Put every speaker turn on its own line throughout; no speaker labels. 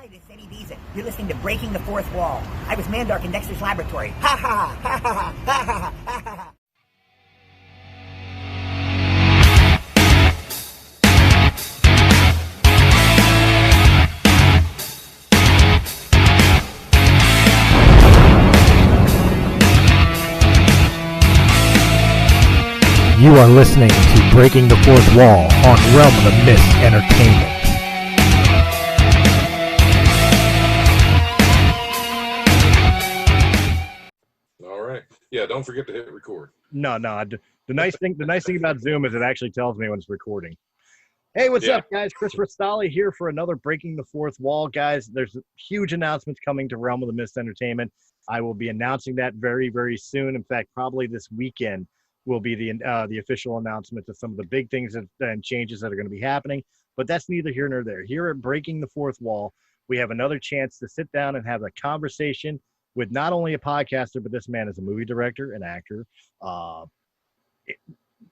Hi, this is Eddie Beeson. You're listening to Breaking the Fourth Wall. I was Mandark in Dexter's laboratory. Ha ha ha ha ha ha ha ha ha.
You are listening to Breaking the Fourth Wall on Realm of the Mist Entertainment.
All right. Yeah, don't forget to hit record.
No. The nice thing about Zoom is it actually tells me when it's recording. Hey, what's up, guys? Christopher Stolle here for another Breaking the Fourth Wall, guys. There's huge announcements coming to Realm of the Mist Entertainment. I will be announcing that very, very soon. In fact, probably this weekend will be the official announcement of some of the big things and changes that are going to be happening. But that's neither here nor there. Here at Breaking the Fourth Wall, we have another chance to sit down and have a conversation with not only a podcaster, but this man is a movie director, an actor,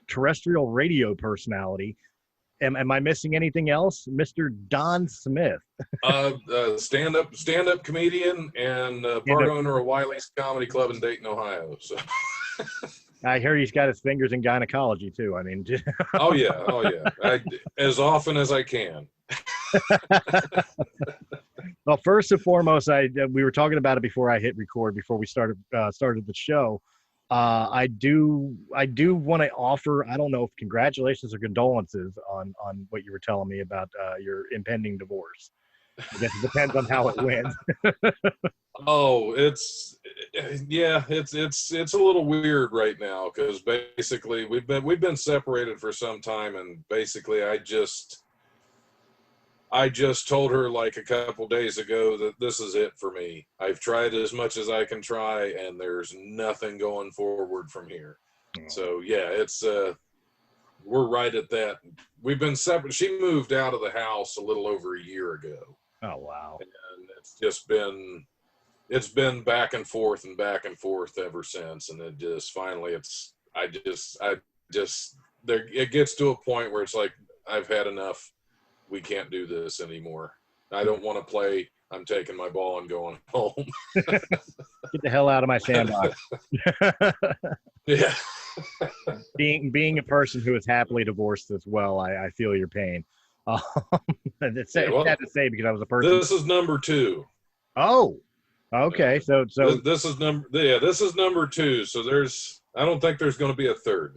terrestrial radio personality. Am I missing anything else? Mr. Don Smith.
Stand-up comedian and part owner of Wiley's Comedy Club in Dayton, Ohio. So
I hear he's got his fingers in gynecology too. I mean,
oh yeah. As often as I can.
Well, first and foremost, we were talking about it before I hit record, before we started the show. I do want to offer, I don't know if congratulations or condolences on what you were telling me about your impending divorce. I guess it depends on how it went.
Oh, it's a little weird right now because basically we've been separated for some time, and basically I just told her like a couple days ago that this is it for me. I've tried as much as I can try, and there's nothing going forward from here. So yeah, it's we're right at that. We've been separate. She moved out of the house a little over a year ago.
Oh wow!
And it's just been back and forth ever since, and it just finally it gets to a point where it's like I've had enough. We can't do this anymore. I don't want to play. I'm taking my ball and going home.
Get the hell out of my sandbox.
Yeah.
Being a person who is happily divorced as well, I feel your pain. It's sad to say because I was a person.
This is number 2.
Oh, okay. So
this is number 2. So I don't think there's going to be a third.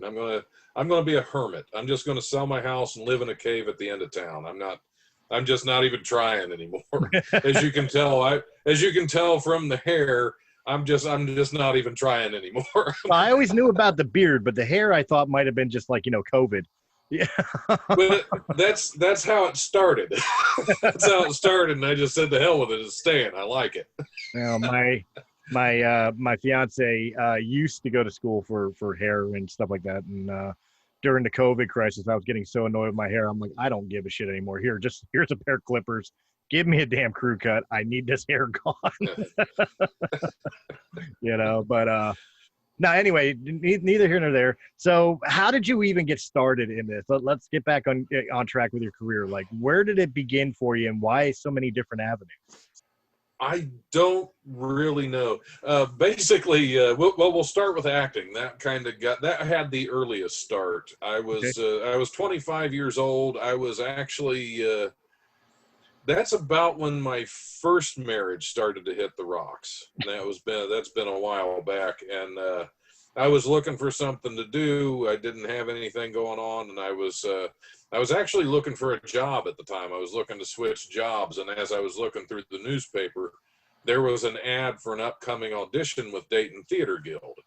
I'm going to be a hermit. I'm just going to sell my house and live in a cave at the end of town. I'm just not even trying anymore. As you can tell from the hair, I'm just not even trying anymore.
Well, I always knew about the beard, but the hair I thought might have been just like, COVID. Yeah.
But that's how it started. That's how it started, and I just said the hell with it. It's staying. I like it.
Well, my fiance used to go to school for hair and stuff like that, and during the COVID crisis, I was getting so annoyed with my hair. I'm like, I don't give a shit anymore. Here's a pair of clippers. Give me a damn crew cut. I need this hair gone. But no, anyway, neither here nor there. So how did you even get started in this? Let's get back on track with your career. Like, where did it begin for you, and why so many different avenues?
I don't really know. Basically, we'll start with acting. That had the earliest start. I was 25 years old. I was actually that's about when my first marriage started to hit the rocks. That's been a while back, and I was looking for something to do. I didn't have anything going on, and I was actually looking for a job at the time. I was looking to switch jobs, and as I was looking through the newspaper, there was an ad for an upcoming audition with Dayton Theater Guild.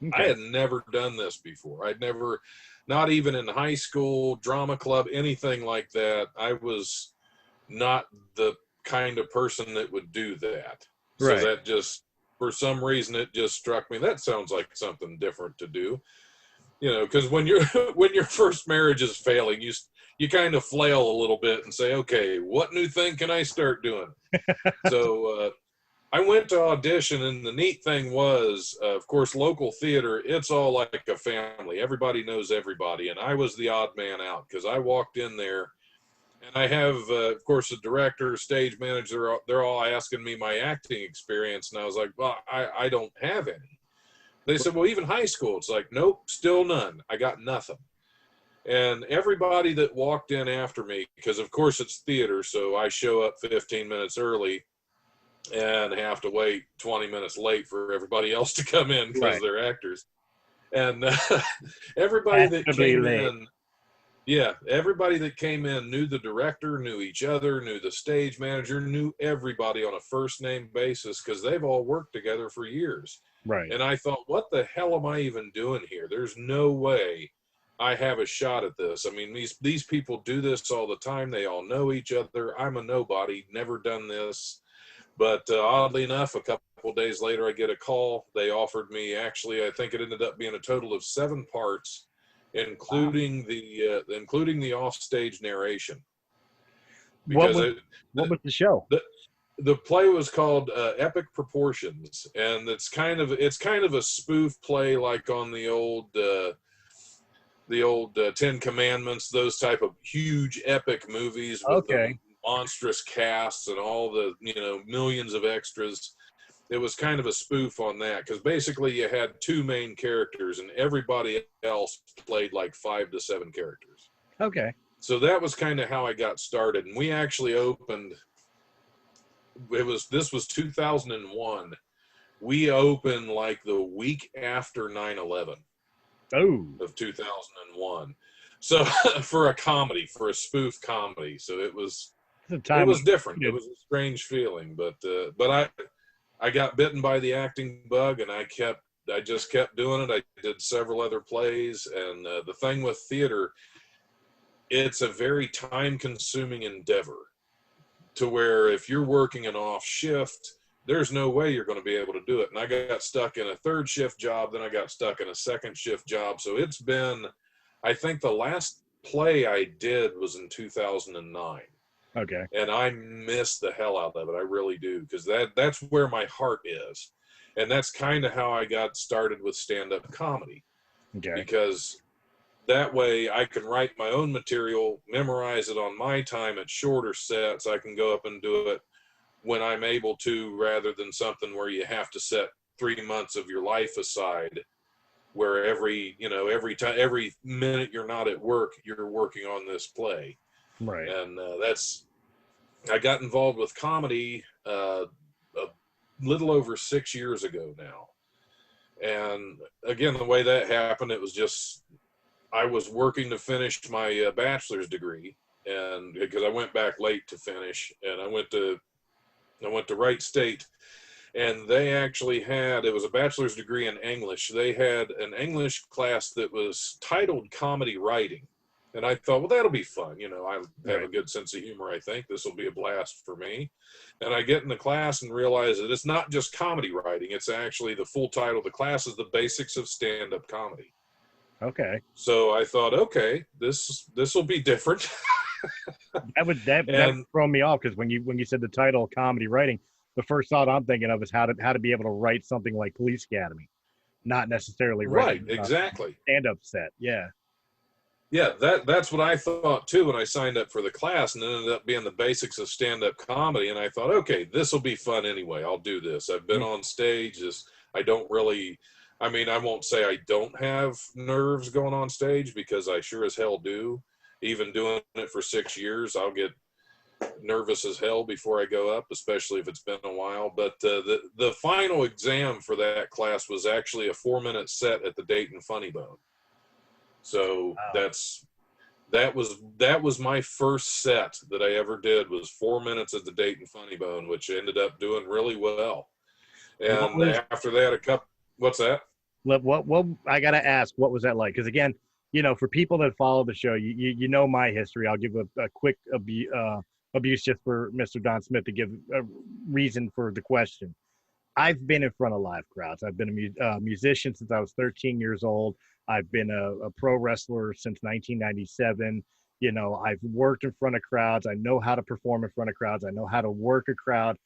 Okay. I had never done this before. I'd never, not even in high school, drama club, anything like that. I was not the kind of person that would do that. Right. So that just, for some reason, it just struck me. That sounds like something different to do. Because when your first marriage is failing, you kind of flail a little bit and say, okay, what new thing can I start doing? So I went to audition, and the neat thing was, of course, local theater, it's all like a family. Everybody knows everybody, and I was the odd man out because I walked in there And I have, of course, the director, stage manager, they're all asking me my acting experience. And I was like, well, I don't have any. They said, well, even high school. It's like, nope, still none. I got nothing. And everybody that walked in after me, because of course it's theater, so I show up 15 minutes early and have to wait 20 minutes late for everybody else to come in because
Right.
they're actors. And everybody that came in, yeah, everybody that came in knew the director, knew each other, knew the stage manager, knew everybody on a first name basis because they've all worked together for years.
Right.
And I thought, what the hell am I even doing here? There's no way I have a shot at this. I mean, these people do this all the time. They all know each other. I'm a nobody, never done this. But oddly enough, a couple days later, I get a call. They offered me, actually, I think it ended up being a total of 7 parts, including the offstage narration.
Because what was the show?
The play was called Epic Proportions, and it's kind of a spoof play, like on the old 10 Commandments, those type of huge epic movies with the monstrous casts and all the millions of extras. It was kind of a spoof on that, because basically you had 2 main characters and everybody else played like 5 to 7 characters.
Okay.
So that was kind of how I got started. And we actually opened, this was 2001. We opened like the week after 9/11 of 2001. So for a comedy, for a spoof comedy. So it was different. It was a strange feeling, but I got bitten by the acting bug, and I just kept doing it. I did several other plays, and the thing with theater, it's a very time-consuming endeavor, to where if you're working an off shift, there's no way you're going to be able to do it. And I got stuck in a 3rd shift job, then I got stuck in a 2nd shift job. So it's been, I think the last play I did was in 2009.
Okay.
And I miss the hell out of it. I really do, because that's where my heart is. And that's kind of how I got started with stand-up comedy.
Okay.
Because that way I can write my own material, memorize it on my time at shorter sets. I can go up and do it when I'm able to, rather than something where you have to set 3 months of your life aside, where every minute you're not at work, you're working on this play.
Right.
And I got involved with comedy a little over 6 years ago now. And again, the way that happened, it was just, I was working to finish my bachelor's degree, and because I went back late to finish, and I went to Wright State, and they actually had, it was a bachelor's degree in English. They had an English class that was titled Comedy Writing. And I thought, well, that'll be fun. I have a good sense of humor, I think. This will be a blast for me. And I get in the class and realize that it's not just comedy writing. It's actually, the full title of the class is The Basics of Stand-Up Comedy.
Okay.
So I thought, okay, this will be different.
that would throw me off, because when you said the title comedy writing, the first thought I'm thinking of is how to be able to write something like Police Academy, not necessarily writing
exactly
stand-up set.
Yeah, that's what I thought too when I signed up for the class, and it ended up being The Basics of Stand-Up Comedy. And I thought, okay, this will be fun anyway. I'll do this. I've been on stage. I won't say I don't have nerves going on stage, because I sure as hell do. Even doing it for 6 years, I'll get nervous as hell before I go up, especially if it's been a while. But the final exam for that class was actually a 4-minute set at the Dayton Funny Bone. So
wow.
that was my first set that I ever did, was 4 minutes at the Dayton Funny Bone, which ended up doing really well. And after that, what's that?
What I gotta ask, what was that like? Because again, for people that follow the show, you know my history. I'll give a quick abuse just for Mr. Don Smith to give a reason for the question. I've been in front of live crowds. I've been a musician since I was 13 years old. I've been a pro wrestler since 1997. I've worked in front of crowds. I know how to perform in front of crowds. I know how to work a crowd.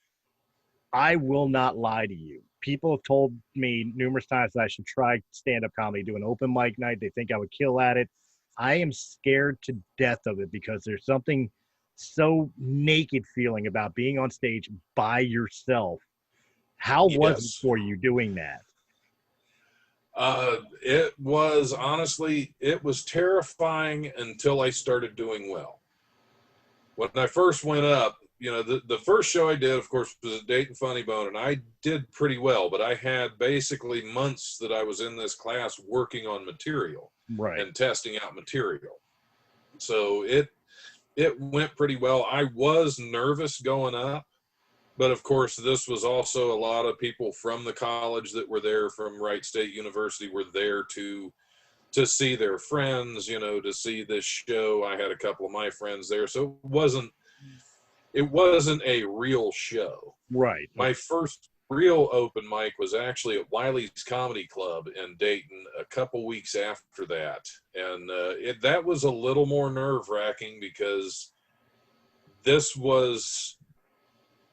I will not lie to you. People have told me numerous times that I should try stand-up comedy, do an open mic night. They think I would kill at it. I am scared to death of it, because there's something so naked feeling about being on stage by yourself. How was it
Yes.
for you doing that?
It was honestly, it was terrifying until I started doing well. When I first went up, the first show I did, of course, was at Dayton Funny Bone, and I did pretty well, but I had basically months that I was in this class working on material
Right.
and testing out material. So it went pretty well. I was nervous going up, but of course, this was also a lot of people from the college that were there, from Wright State University, were there to see their friends, to see this show. I had a couple of my friends there, so it wasn't a real show.
Right.
My first real open mic was actually at Wiley's Comedy Club in Dayton a couple weeks after that, and that was a little more nerve-wracking because this was,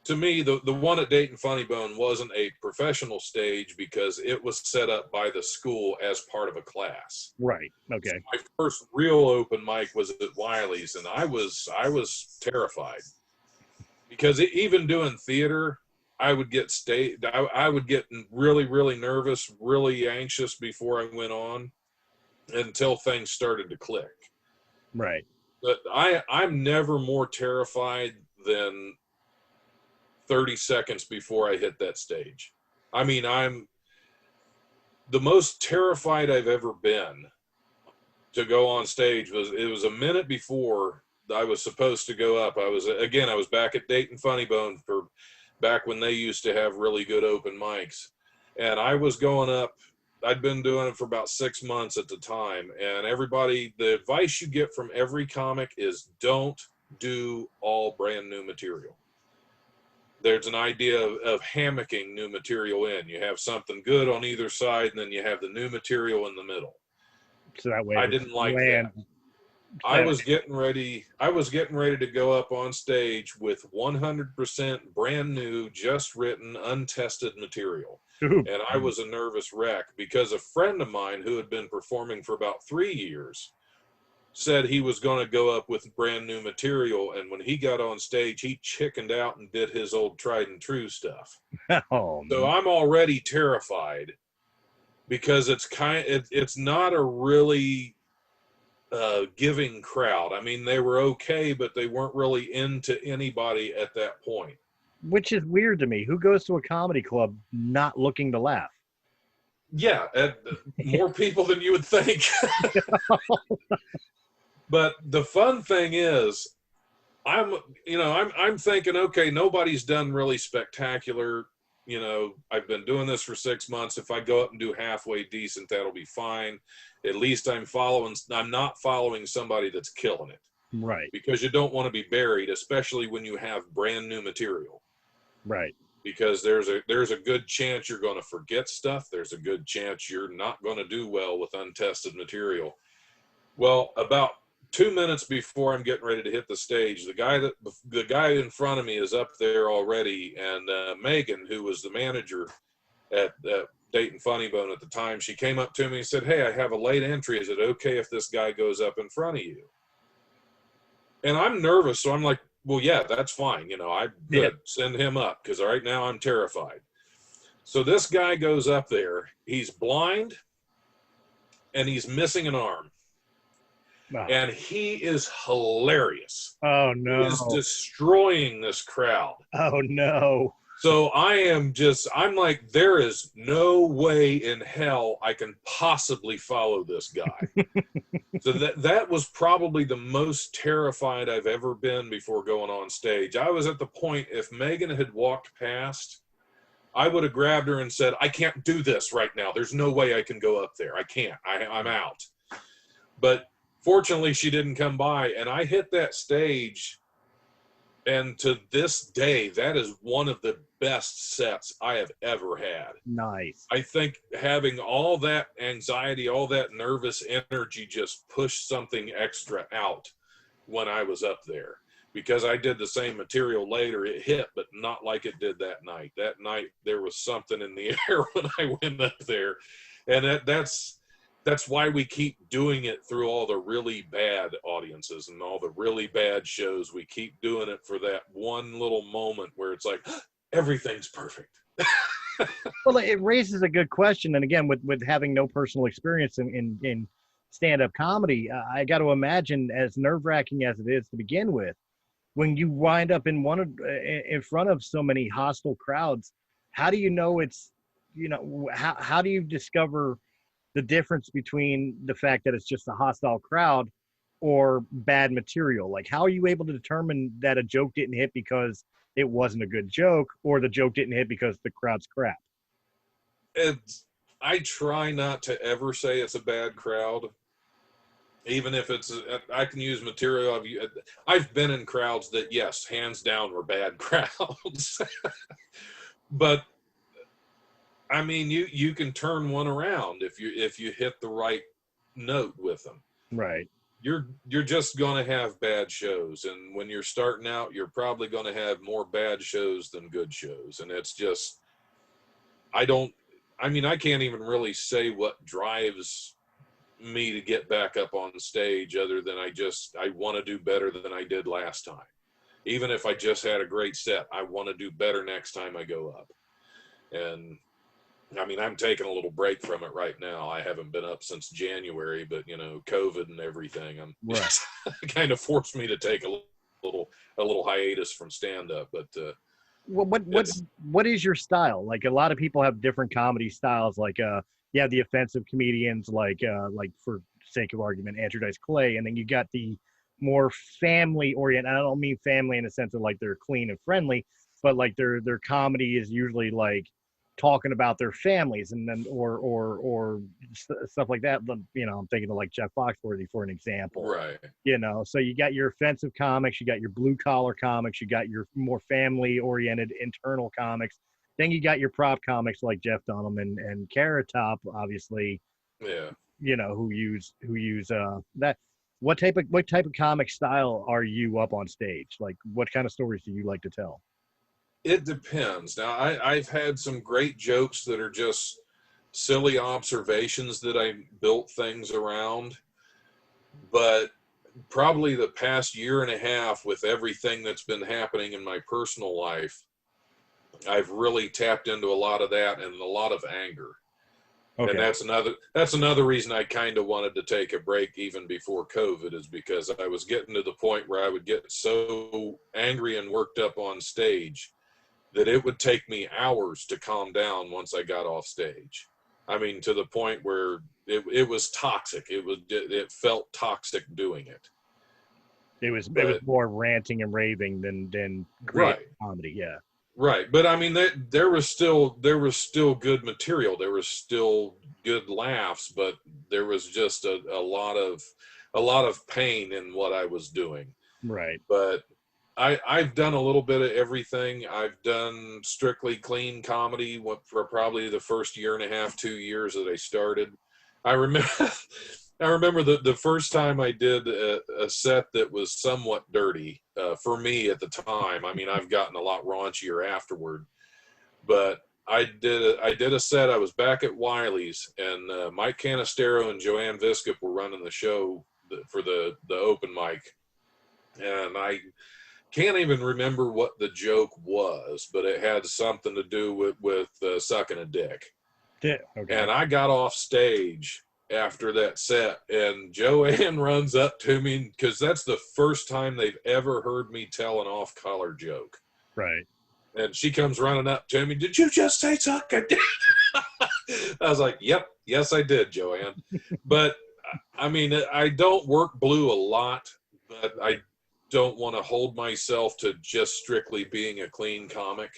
to me, the one at Dayton Funny Bone wasn't a professional stage because it was set up by the school as part of a class.
Right. Okay.
So my first real open mic was at Wiley's, and I was terrified because even doing theater, I would get I would get really, really nervous, really anxious before I went on until things started to click.
Right.
But I'm never more terrified than 30 seconds before I hit that stage. I mean, I'm the most terrified I've ever been to go on stage. It was a minute before I was supposed to go up. I was back at Dayton Funny Bone for back when they used to have really good open mics. And I was going up. I'd been doing it for about 6 months at the time. And the advice you get from every comic is don't do all brand new material. There's an idea of hammocking new material in. You have something good on either side, and then you have the new material in the middle.
So that way
I didn't like that. I was getting ready to go up on stage with 100% brand new, just written, untested material.
Ooh.
And I was a nervous wreck because a friend of mine who had been performing for about 3 years said he was going to go up with brand new material, and when he got on stage, he chickened out and did his old tried and true stuff.
Oh,
So I'm already terrified because it's not a really giving crowd. I mean, they were okay, but they weren't really into anybody at that point.
which is weird to me. Who goes to a comedy club not looking to laugh?
Yeah, more people than you would think. But the fun thing is, I'm thinking, okay, nobody's done really spectacular. I've been doing this for 6 months. If I go up and do halfway decent, that'll be fine. At least I'm not following somebody that's killing it.
Right.
Because you don't want to be buried, especially when you have brand new material.
Right.
Because there's a good chance you're going to forget stuff. There's a good chance you're not going to do well with untested material. Well, about 2 minutes before I'm getting ready to hit the stage, the guy in front of me is up there already, and Megan, who was the manager at Dayton Funny Bone at the time, she came up to me and said, "Hey, I have a late entry. Is it okay if this guy goes up in front of you?" And I'm nervous, so I'm like, "Well, yeah, that's fine. I'm good. Send him up, because right now I'm terrified." So this guy goes up there. He's blind, and he's missing an arm.
Oh.
And he is hilarious.
Oh, no.
He is destroying this crowd.
Oh, no.
So I'm like, there is no way in hell I can possibly follow this guy. So that was probably the most terrified I've ever been before going on stage. I was at the point, if Megan had walked past, I would have grabbed her and said, "I can't do this right now. There's no way I can go up there. I can't. I'm out." But fortunately, she didn't come by, and I hit that stage. And to this day, that is one of the best sets I have ever had.
Nice.
I think having all that anxiety, all that nervous energy just pushed something extra out when I was up there. Because I did the same material later. It hit, but not like it did that night. That night, there was something in the air when I went up there. And that's that's why we keep doing it through all the really bad audiences and all the really bad shows. We keep doing it for that one little moment where it's like, everything's perfect.
Well, it raises a good question. And again, with having no personal experience in stand-up comedy, I got to imagine, as nerve-wracking as it is to begin with, when you wind up in front of so many hostile crowds, how do you know it's, how do you discover the difference between the fact that it's just a hostile crowd or bad material? Like, how are you able to determine that a joke didn't hit because it wasn't a good joke, or the joke didn't hit because the crowd's crap?
I try not to ever say it's a bad crowd, even if I can use material. I've been in crowds that, yes, hands down, were bad crowds. But I mean, you can turn one around if you hit the right note with them.
Right.
You're just going to have bad shows, and when you're starting out, you're probably going to have more bad shows than good shows. And it's just, I can't even really say what drives me to get back up on stage, other than I want to do better than I did last time. Even if I just had a great set, I want to do better next time I go up. And I mean, I'm taking a little break from it right now. I haven't been up since January, but COVID and everything,
Right.
kind of forced me to take a little hiatus from stand up. But
what is your style? Like, a lot of people have different comedy styles. Like, you have the offensive comedians, like for sake of argument, Andrew Dice Clay, and then you got the more family oriented. I don't mean family in the sense of like they're clean and friendly, but like their comedy is usually like talking about their families, and then or stuff like that. But I'm thinking of like Jeff Foxworthy for an example.
right.
So you got your offensive comics, you got your blue collar comics, you got your more family oriented internal comics. Then you got your prop comics like Jeff Dunham and Carrot Top, obviously.
Yeah.
Who use that. What type of comic style are you up on stage? Like, what kind of stories do you like to tell?
It depends. Now, I've had some great jokes that are just silly observations that I built things around. But probably the past year and a half, with everything that's been happening in my personal life, I've really tapped into a lot of that and a lot of anger. Okay. And that's another reason I kind of wanted to take a break even before COVID, is because I was getting to the point where I would get so angry and worked up on stage that it would take me hours to calm down once I got off stage. I mean, to the point where it was toxic. It felt toxic doing it.
It was more ranting and raving than great comedy. Yeah.
Right. But I mean, there was still good material. There was still good laughs, but there was just a lot of pain in what I was doing.
Right.
But I've done a little bit of everything. I've done strictly clean comedy for probably the first year and a half, 2 years that I started. I remember the first time I did a set that was somewhat dirty for me at the time. I mean, I've gotten a lot raunchier afterward, but I did a set. I was back at Wiley's, and Mike Canistero and Joanne Viscup were running the show for the open mic, and I can't even remember what the joke was, but it had something to do with sucking a dick.
Yeah, okay.
And I got off stage after that set, and Joanne runs up to me, because that's the first time they've ever heard me tell an off-color joke.
Right.
And she comes running up to me, "Did you just say suck a dick?" I was like, "Yep, yes I did, Joanne." But I mean, I don't work blue a lot, but I don't want to hold myself to just strictly being a clean comic.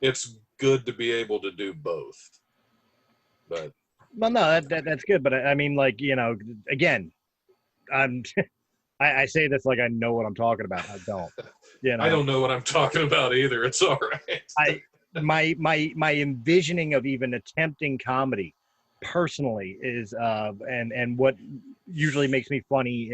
It's good to be able to do both. But
well, no, that's good. But I mean, like, again, I say this like I know what I'm talking about. I don't.
I don't know what I'm talking about either. It's all right.
My envisioning of even attempting comedy personally is and what usually makes me funny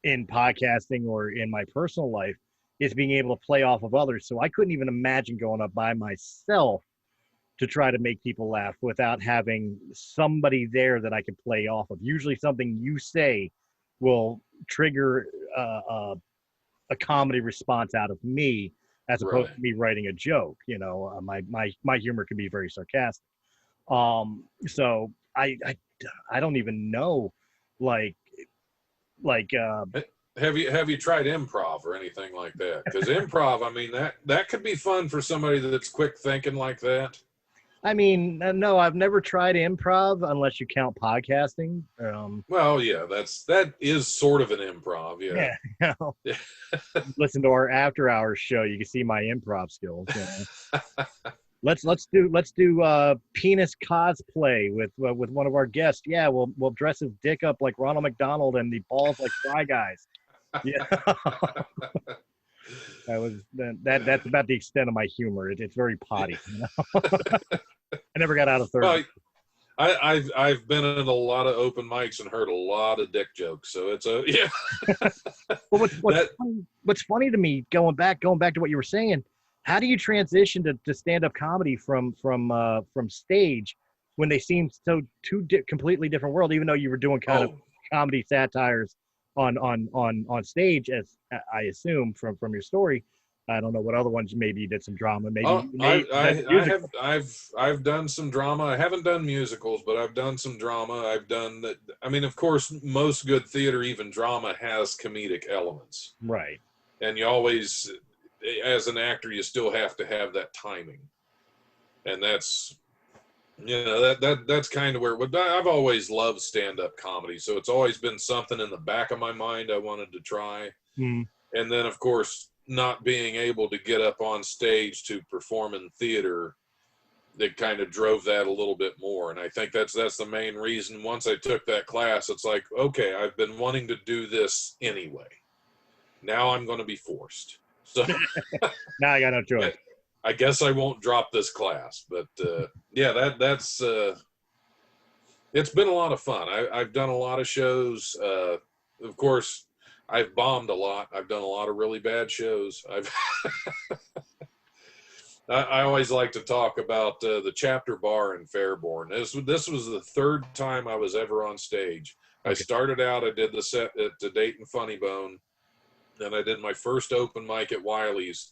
in podcasting or in my personal life is being able to play off of others. So I couldn't even imagine going up by myself to try to make people laugh without having somebody there that I could play off of. Usually something you say will trigger a comedy response out of me, as opposed
Right.
to me writing a joke. My humor can be very sarcastic. So I don't even know, like like
Have you tried improv or anything like that? Because improv, I mean, that could be fun for somebody that's quick thinking like that.
I mean, no, I've never tried improv unless you count podcasting.
Well, yeah, that is sort of an improv, yeah.
Yeah, you know, listen to our after hours show, you can see my improv skills. You know. Let's do penis cosplay with one of our guests. Yeah, we'll dress his dick up like Ronald McDonald and the balls like Fry Guys. Yeah, that's about the extent of my humor. It's very potty. You know? I never got out of third.
Well, I've been in a lot of open mics and heard a lot of dick jokes, so it's a yeah.
Well, what's funny to me, going back to what you were saying, how do you transition to stand-up comedy from stage when they seem so completely different world? Even though you were doing kind of comedy satires on stage, as I assume from your story. I don't know what other ones. Maybe you did some drama.
I've done some drama. I haven't done musicals, but I've done some drama. I've done that. I mean, of course, most good theater, even drama, has comedic elements.
Right.
And you always, as an actor, you still have to have that timing. And that's, that's kind of where. I've always loved stand-up comedy, so it's always been something in the back of my mind I wanted to try.
Mm.
And then, of course, not being able to get up on stage to perform in theater, that kind of drove that a little bit more. And I think that's the main reason. Once I took that class, it's like, okay, I've been wanting to do this anyway. Now I'm going to be forced. So
now I got no choice.
I guess I won't drop this class. But that's it's been a lot of fun. I've done a lot of shows. Of course, I've bombed a lot. I've done a lot of really bad shows. I always like to talk about the Chapter Bar in Fairborn. This was the third time I was ever on stage. Okay. I started out, I did the set at the Dayton Funny Bone. Then I did my first open mic at Wiley's.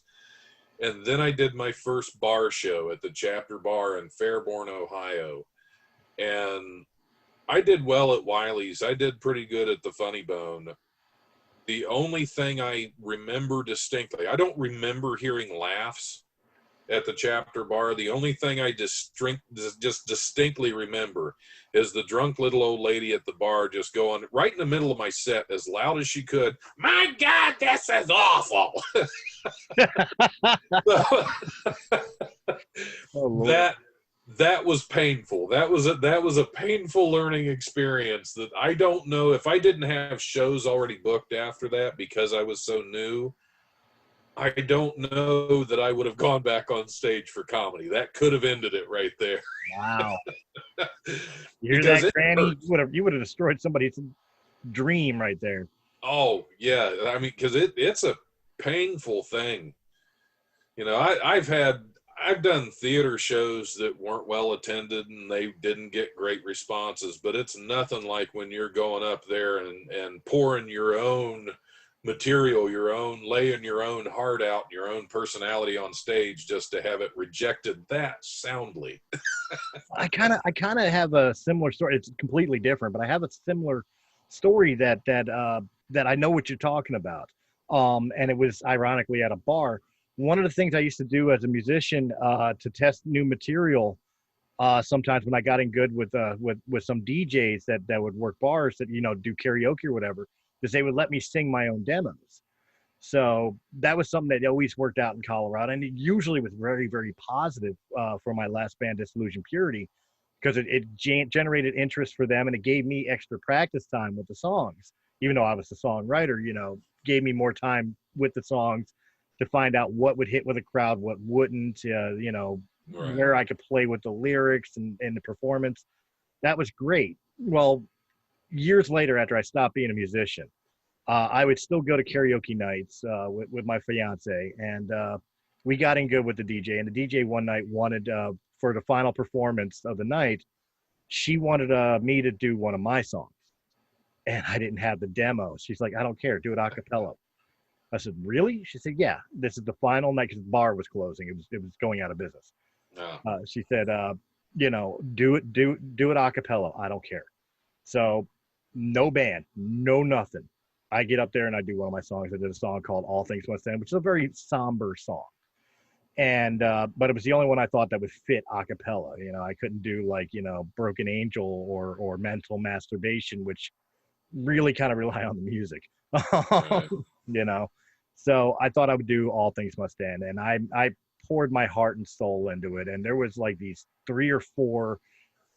And then I did my first bar show at the Chapter Bar in Fairborn, Ohio. And I did well at Wiley's. I did pretty good at the Funny Bone. The only thing I remember distinctly, I don't remember hearing laughs at the Chapter Bar. The only thing I just distinctly remember is the drunk little old lady at the bar just going right in the middle of my set as loud as she could, "My God, this is awful." That was painful. That was a painful learning experience that I don't know if I didn't have shows already booked after that because I was so new. I don't know that I would have gone back on stage for comedy. That could have ended it right there.
Wow. You hear that, Granny? You would have destroyed somebody's dream right there.
Oh, yeah. I mean, because it's a painful thing. I've done theater shows that weren't well attended and they didn't get great responses, but it's nothing like when you're going up there and pouring your own material, laying your own heart out, your own personality on stage just to have it rejected that soundly.
I kind of have a similar story. It's completely different, but I have a similar story that I know what you're talking about. And it was ironically at a bar. One of the things I used to do as a musician to test new material, sometimes when I got in good with some DJs that would work bars that do karaoke or whatever, is they would let me sing my own demos. So that was something that always worked out in Colorado, and it usually was very, very positive for my last band, Disillusion Purity, because it generated interest for them, and it gave me extra practice time with the songs. Even though I was the songwriter, gave me more time with the songs to find out what would hit with a crowd, what wouldn't, right. Where I could play with the lyrics and the performance. That was great. Well, years later, after I stopped being a musician, I would still go to karaoke nights with my fiance, and we got in good with the DJ. And the DJ one night wanted for the final performance of the night, she wanted me to do one of my songs, and I didn't have the demo. She's like, I don't care, do it a cappella. I said, really? She said, yeah, this is the final night, because the bar was closing. It was going out of business. She said, you know, do it a cappella. I don't care. So no band, no nothing. I get up there and I do one of my songs. I did a song called All Things Must End, which is a very somber song. And but it was the only one I thought that would fit a cappella. You know, I couldn't do like, you know, Broken Angel or Mental Masturbation, which really kind of rely on the music.
Right.
You know. So I thought I would do All Things Must End, and I poured my heart and soul into it. And there was like these 3 or 4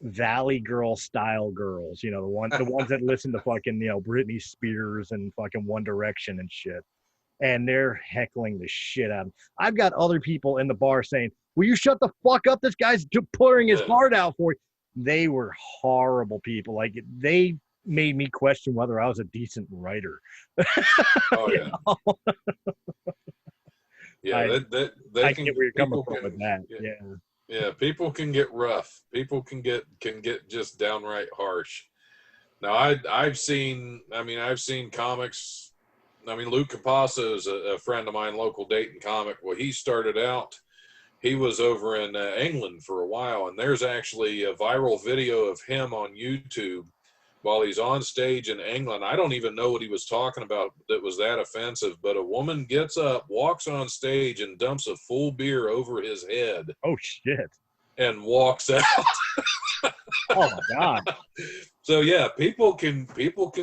Valley Girl style girls, you know, the ones that listen to fucking, you know, Britney Spears and fucking One Direction and shit. And they're heckling the shit out of me. I've got other people in the bar saying, will you shut the fuck up? This guy's pouring his heart out for you. They were horrible people. Like, they made me question whether I was a decent writer.
Oh yeah. Yeah,
I get where you're coming from with that.
Yeah, people can get rough. People can get just downright harsh. Now I've seen comics. I mean, Luke Capasso is a friend of mine, local Dayton comic. Well, he started out, he was over in England for a while, and there's actually a viral video of him on YouTube while he's on stage in England. I don't even know what he was talking about that was that offensive, but a woman gets up, walks on stage, and dumps a full beer over his head.
Oh, shit.
And walks out.
Oh, my God.
So, yeah, people can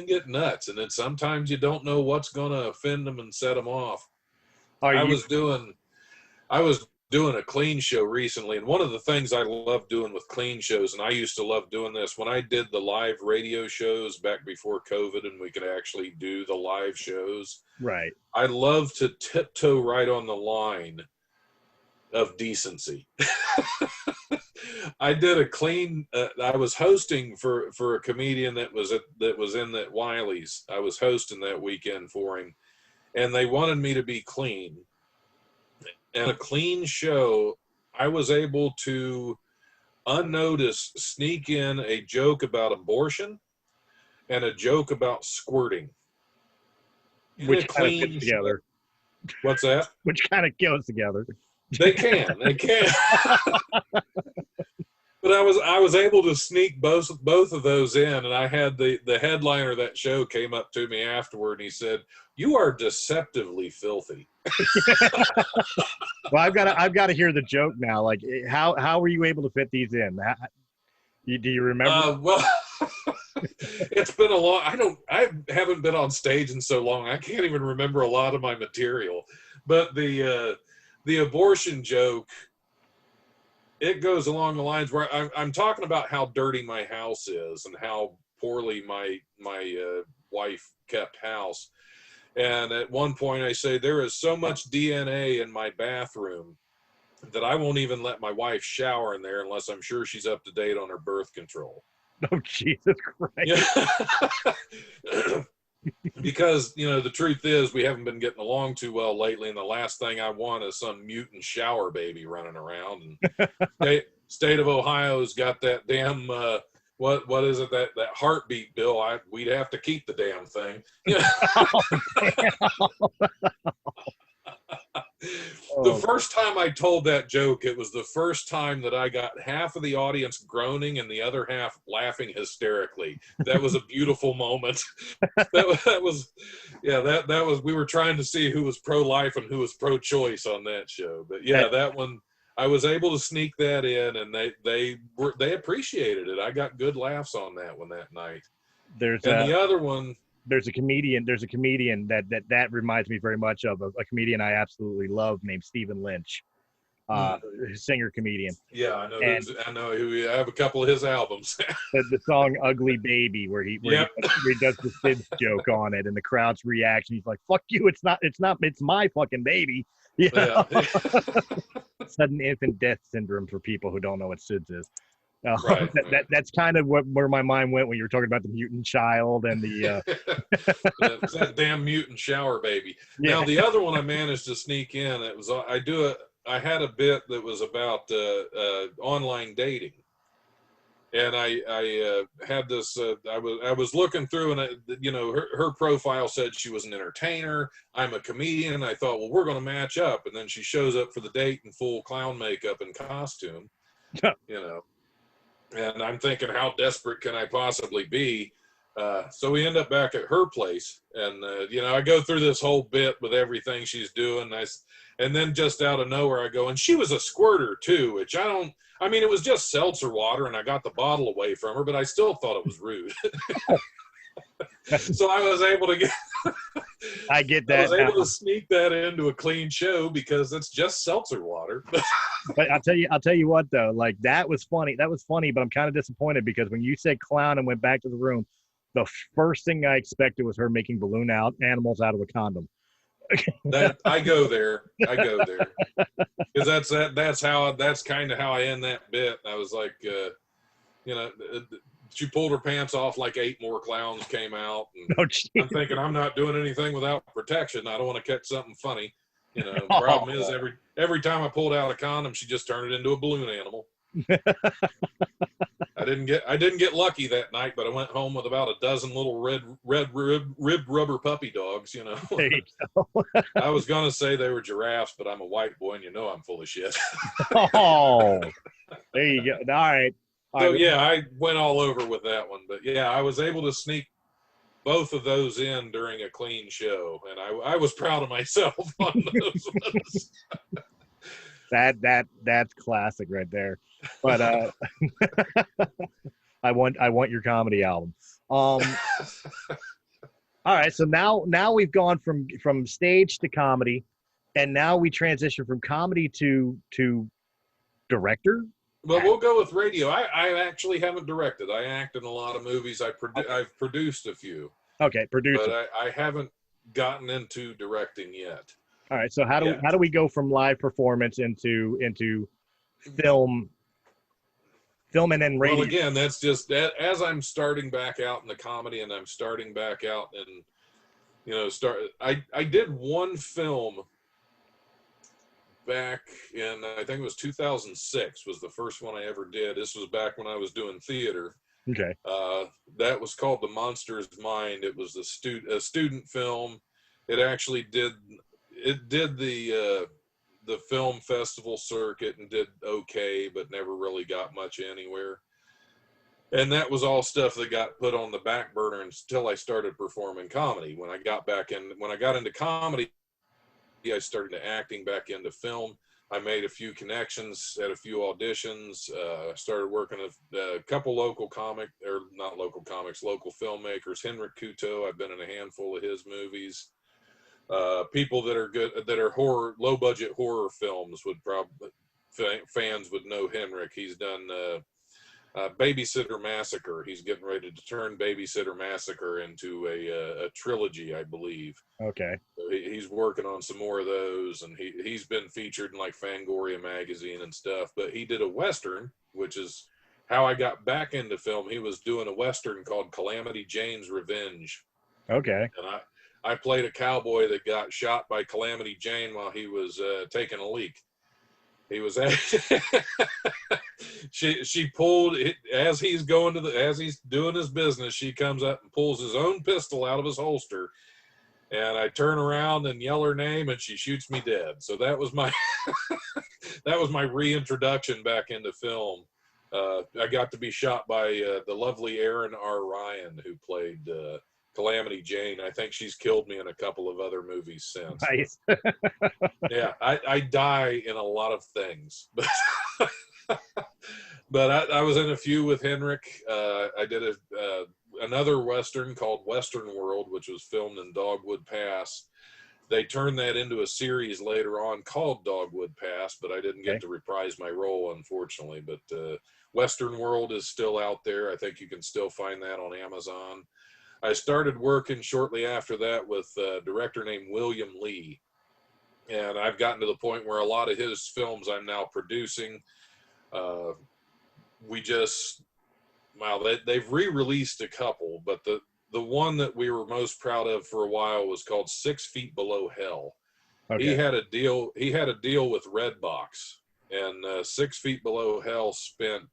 get nuts, and then sometimes you don't know what's going to offend them and set them off. I was doing a clean show recently, and one of the things I love doing with clean shows, and I used to love doing this when I did the live radio shows back before COVID and we could actually do the live shows.
Right.
I love to tiptoe right on the line of decency. I did a clean, I was hosting for a comedian that was in that Wiley's. I was hosting that weekend for him, and they wanted me to be clean. And a clean show, I was able to, unnoticed, sneak in a joke about abortion and a joke about squirting.
Which kind of goes together.
What's that?
Which kind of goes together.
They can. But I was able to sneak both of those in, and I had the headliner of that show came up to me afterward, and he said, "You are deceptively filthy."
Well, I've got to hear the joke now. Like, how were you able to fit these in? Do you remember?
Well, it's been a long. I haven't been on stage in so long. I can't even remember a lot of my material. But the abortion joke, it goes along the lines where I'm talking about how dirty my house is and how poorly my wife kept house. And at one point I say, there is so much DNA in my bathroom that I won't even let my wife shower in there unless I'm sure she's up to date on her birth control.
Oh, Jesus Christ.
Yeah. Because, you know, the truth is we haven't been getting along too well lately, and the last thing I want is some mutant shower baby running around. And state of Ohio's got that damn what is it, that heartbeat bill? We'd have to keep the damn thing. The first time I told that joke, it was the first time that I got half of the audience groaning and the other half laughing hysterically. That was a beautiful moment. that was we were trying to see who was pro-life and who was pro-choice on that show. But yeah, that one, I was able to sneak that in, and they appreciated it. I got good laughs on that one that night. The other one.
There's a comedian that reminds me very much of a comedian I absolutely love named Stephen Lynch, singer comedian.
Yeah, I know. I know who. I have a couple of his albums.
the song "Ugly Baby," where he does the Sid's joke on it, and the crowd's reaction. He's like, "Fuck you! It's my fucking baby." Yeah. Sudden infant death syndrome for people who don't know what SIDS is.
Right.
That's kind of where my mind went when you were talking about the mutant child and the
that damn mutant shower baby. Yeah. Now the other one I managed to sneak in, it was I do I had a bit that was about online dating. And I had this. I was looking through, and her profile said she was an entertainer. I'm a comedian. I thought, well, we're going to match up. And then she shows up for the date in full clown makeup and costume, And I'm thinking, how desperate can I possibly be? So we end up back at her place, and I go through this whole bit with everything she's doing. And then just out of nowhere, I go, and she was a squirter too, which I mean, it was just seltzer water, and I got the bottle away from her, but I still thought it was rude. So I was able to
I get that.
I was able to sneak that into a clean show because it's just seltzer water.
But I'll tell you what though, like that was funny. That was funny, but I'm kind of disappointed because when you said clown and went back to the room, the first thing I expected was her making balloon animals out of a condom.
That I go there because that's kind of how I end that bit. I was like, she pulled her pants off like 8 more clowns came out. And I'm thinking, I'm not doing anything without protection. I don't want to catch something funny. The problem is every time I pulled out a condom, she just turned it into a balloon animal. I didn't get lucky that night, but I went home with about a dozen little ribbed rubber puppy dogs.
There you go.
I was gonna say they were giraffes, but I'm a white boy, and I'm full of shit.
Oh, there you go. All right.
So yeah, I went all over with that one, but yeah, I was able to sneak both of those in during a clean show, and I was proud of myself on those ones.
That's classic right there. But I want your comedy album. All right, so now we've gone from stage to comedy, and now we transition from comedy to director.
Well, we'll go with radio. I actually haven't directed. I act in a lot of movies. I've produced a few.
Okay, producer.
But I haven't gotten into directing yet.
All right, so how do we go from live performance into film and then radio?
Well, again, that's just as I'm starting back out in the comedy, and I'm starting back out and I did one film back in, I think it was 2006 was the first one I ever did. This was back when I was doing theater.
Okay.
That was called The Monster's Mind. It was a student film. It actually did the film festival circuit and did okay, but never really got much anywhere. And that was all stuff that got put on the back burner until I started performing comedy. When I got into comedy, I started acting back into film. I made a few connections, had a few auditions, started working with a couple local filmmakers. Henrik Kuto, I've been in a handful of his movies. People that are good, that are low budget horror films fans would know Henrik. He's done Babysitter Massacre. He's getting ready to turn Babysitter Massacre into a trilogy, I believe.
Okay.
So he's working on some more of those, and he's been featured in like Fangoria magazine and stuff. But he did a Western, which is how I got back into film. He was doing a Western called Calamity Jane's Revenge. Okay. And I played a cowboy that got shot by Calamity Jane while he was taking a leak. He was she pulled it as he's doing his business. She comes up and pulls his own pistol out of his holster, and I turn around and yell her name, and she shoots me dead. So that was my reintroduction back into film. I got to be shot by the lovely Erin R. Ryan, who played Calamity Jane. I think she's killed me in a couple of other movies since. Nice. Yeah, I die in a lot of things, but I was in a few with Henrik. I did another Western called Western World, which was filmed in Dogwood Pass. They turned that into a series later on called Dogwood Pass, but I didn't get to reprise my role, unfortunately. But Western World is still out there. I think you can still find that on Amazon. I started working shortly after that with a director named William Lee. And I've gotten to the point where a lot of his films I'm now producing. They've re-released a couple, but the one that we were most proud of for a while was called 6 Feet Below Hell.
Okay.
He had a deal. He had a deal with Redbox, and 6 Feet Below Hell spent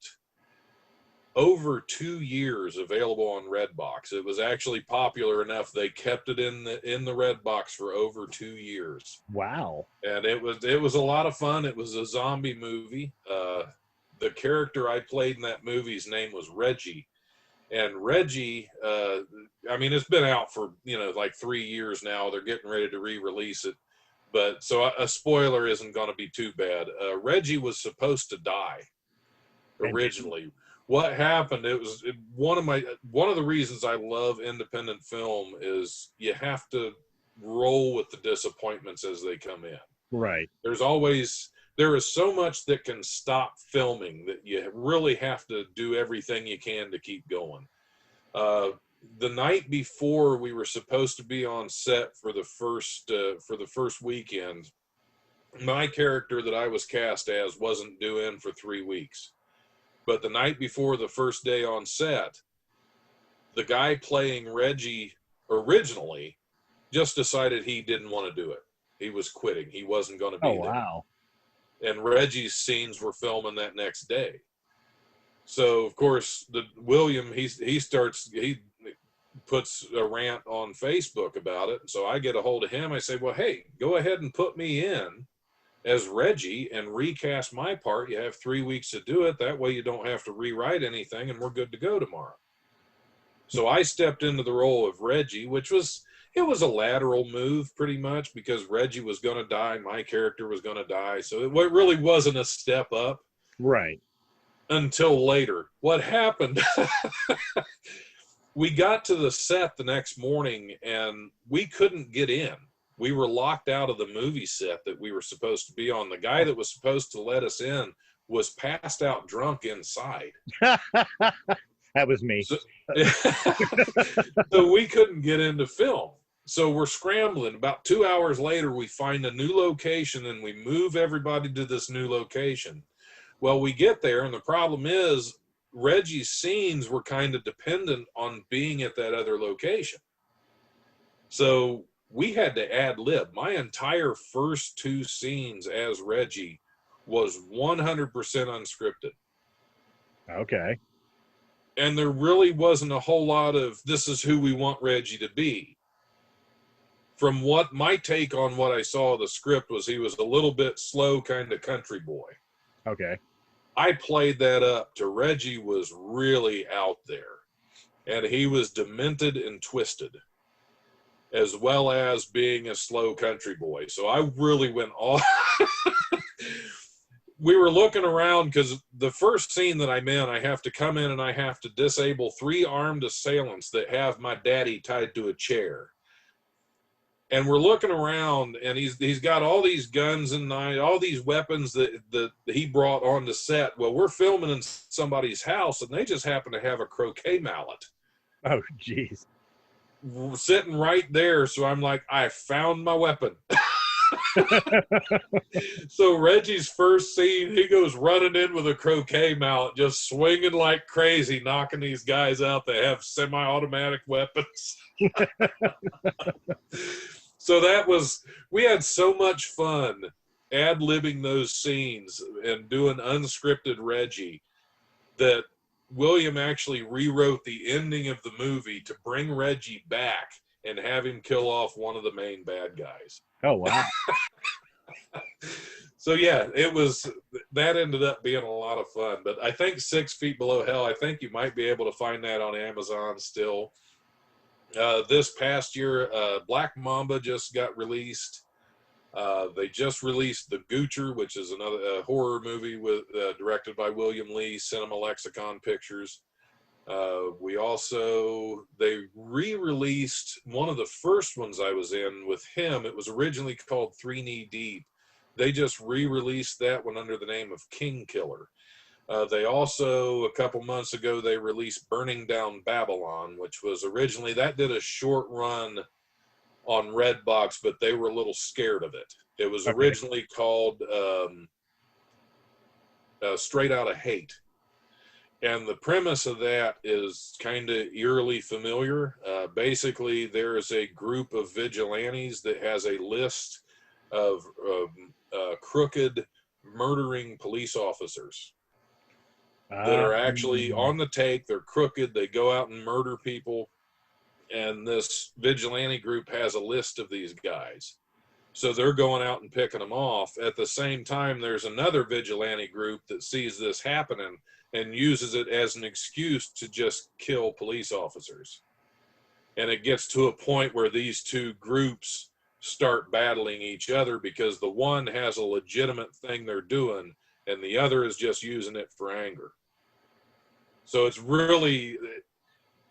over 2 years available on Redbox. It was actually popular enough they kept it in the Redbox for over 2 years.
Wow.
And it was a lot of fun. It was a zombie movie. The character I played in that movie's name was Reggie. And Reggie, I mean, it's been out for, like 3 years now. They're getting ready to re-release it. But so a spoiler isn't going to be too bad. Reggie was supposed to die originally. What happened, one of the reasons I love independent film is you have to roll with the disappointments as they come in.
Right.
There is so much that can stop filming that you really have to do everything you can to keep going. The night before we were supposed to be on set for the first weekend, my character that I was cast as wasn't due in for 3 weeks. But the night before the first day on set, the guy playing Reggie originally just decided he didn't want to do it. He was quitting. He wasn't going to be there.
Wow.
And Reggie's scenes were filming that next day. So of course, William, he puts a rant on Facebook about it. So I get a hold of him. I say, well, hey, go ahead and put me in as Reggie and recast my part. You have 3 weeks to do it. That way you don't have to rewrite anything, and we're good to go tomorrow. So I stepped into the role of Reggie, which was a lateral move pretty much, because Reggie was going to die. My character was going to die. So it really wasn't a step up.
Right.
Until later. What happened, we got to the set the next morning and we couldn't get in. We were locked out of the movie set that we were supposed to be on. The guy that was supposed to let us in was passed out drunk inside.
That was me.
So we couldn't get into film. So we're scrambling. About 2 hours later, we find a new location and we move everybody to this new location. Well, we get there, and the problem is Reggie's scenes were kind of dependent on being at that other location. So we had to ad-lib. My entire first 2 scenes as Reggie was 100% unscripted.
Okay.
And there really wasn't a whole lot of, this is who we want Reggie to be. From what my take on what I saw of the script was, he was a little bit slow kind of country boy.
Okay.
I played that up to Reggie was really out there, and he was demented and twisted, as well as being a slow country boy. So I really went all. We were looking around because the first scene that I'm in, I have to come in and I have to disable 3 armed assailants that have my daddy tied to a chair. And we're looking around, and he's got all these guns and knives, all these weapons that he brought on the set. Well, we're filming in somebody's house, and they just happen to have a croquet mallet.
Oh, jeez.
Sitting right there. So I'm like, I found my weapon. So Reggie's first scene, he goes running in with a croquet mallet, just swinging like crazy, knocking these guys out that have semi-automatic weapons. So we had so much fun ad-libbing those scenes and doing unscripted Reggie that William actually rewrote the ending of the movie to bring Reggie back and have him kill off one of the main bad guys.
Oh, wow.
So yeah, that ended up being a lot of fun. But I think 6 Feet Below Hell, I think you might be able to find that on Amazon still. This past year, Black Mamba just got released. They just released The Goocher, which is another horror movie directed by William Lee, Cinema Lexicon Pictures. They re-released one of the first ones I was in with him. It was originally called 3 Knee Deep. They just re-released that one under the name of King Killer. They also, a couple months ago, they released Burning Down Babylon, which was originally, that did a short run on Redbox, but they were a little scared of it. It was originally called Straight Outta Hate. And the premise of that is kind of eerily familiar. Basically, there is a group of vigilantes that has a list of crooked, murdering police officers that are actually on the take. They're crooked. They go out and murder people. And this vigilante group has a list of these guys. So they're going out and picking them off. At the same time, there's another vigilante group that sees this happening and uses it as an excuse to just kill police officers. And it gets to a point where these two groups start battling each other because the one has a legitimate thing they're doing and the other is just using it for anger. So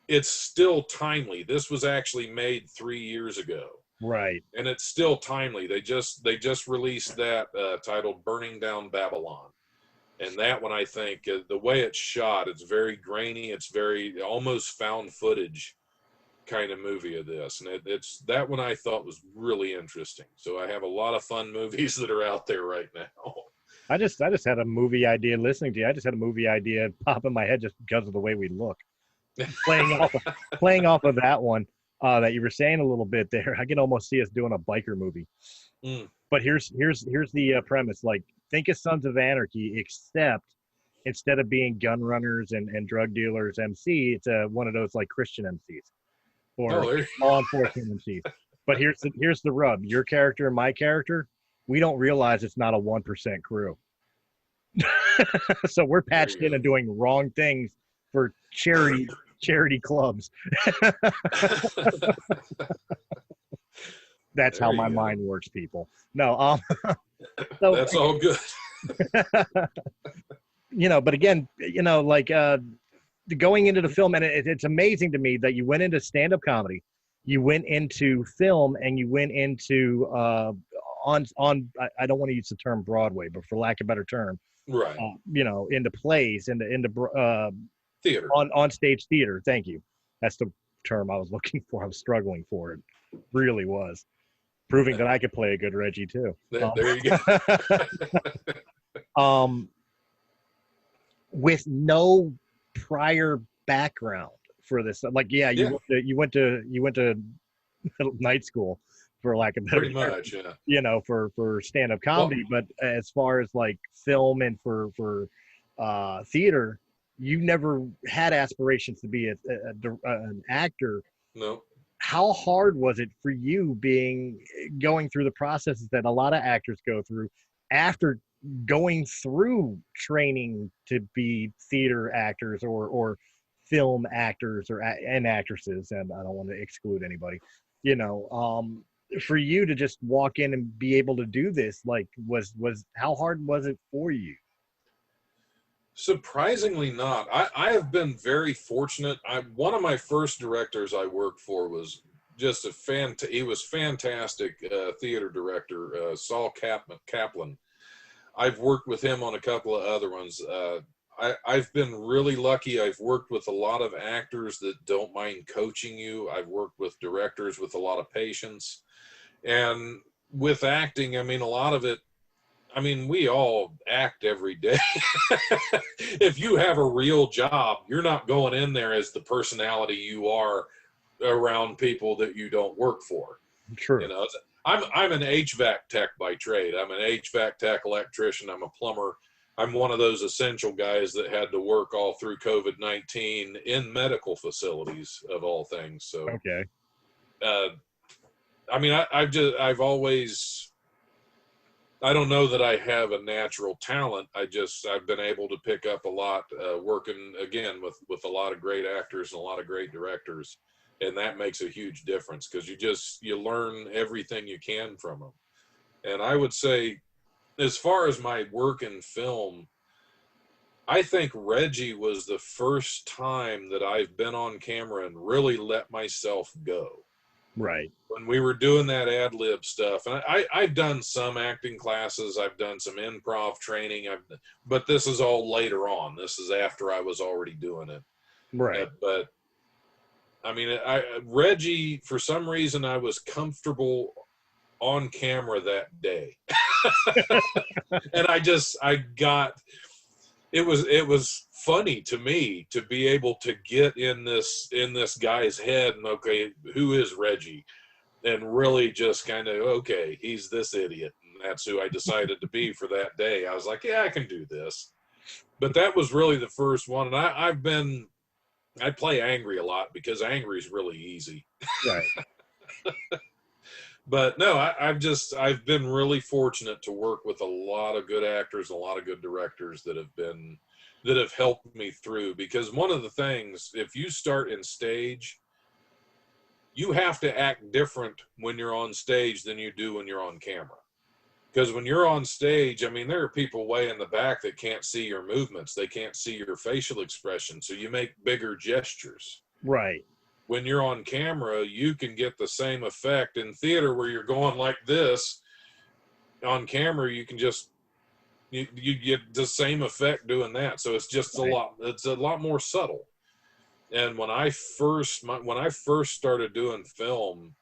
it's still timely. This was actually made 3 years ago.
Right.
And it's still timely. They just released that titled Burning Down Babylon. And that one, I think, the way it's shot, it's very grainy. It's very almost found footage kind of movie of this. And it's that one I thought was really interesting. So I have a lot of fun movies that are out there right now.
I just had a movie idea listening to you. I just had a movie idea pop in my head just because of the way we look. playing off of that one that you were saying a little bit there, I can almost see us doing a biker movie. But here's the premise. Like, think of Sons of Anarchy, except instead of being gun runners and drug dealers MC, it's one of those like Christian MCs or law enforcement MCs. But here's the rub. Your character and my character, we don't realize it's not a 1% crew. So we're patched in and doing wrong things for charity clubs. That's how my mind works, people. No, so,
that's all good.
But again, like going into the film, and it's amazing to me that you went into stand-up comedy, you went into film, and you went into on I don't want to use the term Broadway, but for lack of a better term,
right?
Into plays, into
theater,
on stage theater. Thank you. That's the term I was looking for. I was struggling for it. Really was. Proving that I could play a good Reggie too.
There you
go. With no prior background for this, like, you went to night school, for lack of better
pretty
term,
much, yeah.
For stand-up comedy, but as far as like film and for theater, you never had aspirations to be an actor.
No.
How hard was it for you going through the processes that a lot of actors go through after going through training to be theater actors or film actors and actresses? And I don't want to exclude anybody, for you to just walk in and be able to do this, like, was how hard was it for you?
Surprisingly not. I have been very fortunate. One of my first directors I worked for was just he was fantastic theater director, Saul Kaplan. I've worked with him on a couple of other ones. I've been really lucky. I've worked with a lot of actors that don't mind coaching you. I've worked with directors with a lot of patience. And with acting, I mean, a lot of it, we all act every day. If you have a real job, you're not going in there as the personality you are around people that you don't work for.
True.
I'm an HVAC tech by trade. I'm an HVAC tech electrician. I'm a plumber. I'm one of those essential guys that had to work all through COVID-19 in medical facilities, of all things. So,
okay.
I've always, I don't know that I have a natural talent. I've been able to pick up a lot working, again, with a lot of great actors and a lot of great directors. And that makes a huge difference because you learn everything you can from them. And I would say, as far as my work in film, I think Reggie was the first time that I've been on camera and really let myself go.
Right.
When we were doing that ad lib stuff, and I've done some acting classes, I've done some improv training, but this is all later on. This is after I was already doing it.
Right.
But Reggie, for some reason, I was comfortable on camera that day. And it was funny to me to be able to get in this guy's head and, okay, who is Reggie? and really just kind of, okay, he's this idiot. And that's who I decided to be for that day. I was like, yeah, I can do this. But that was really the first one. And I play angry a lot because angry is really easy.
Right.
But no, I've been really fortunate to work with a lot of good actors, a lot of good directors that have helped me through. Because one of the things, if you start in stage, you have to act different when you're on stage than you do when you're on camera. Because when you're on stage, I mean, there are people way in the back that can't see your movements. They can't see your facial expression. So you make bigger gestures.
Right.
When you're on camera, you can get the same effect. In theater, where you're going like this, on camera, you can just, you get the same effect doing that. So it's just it's a lot more subtle. And when I first started doing film,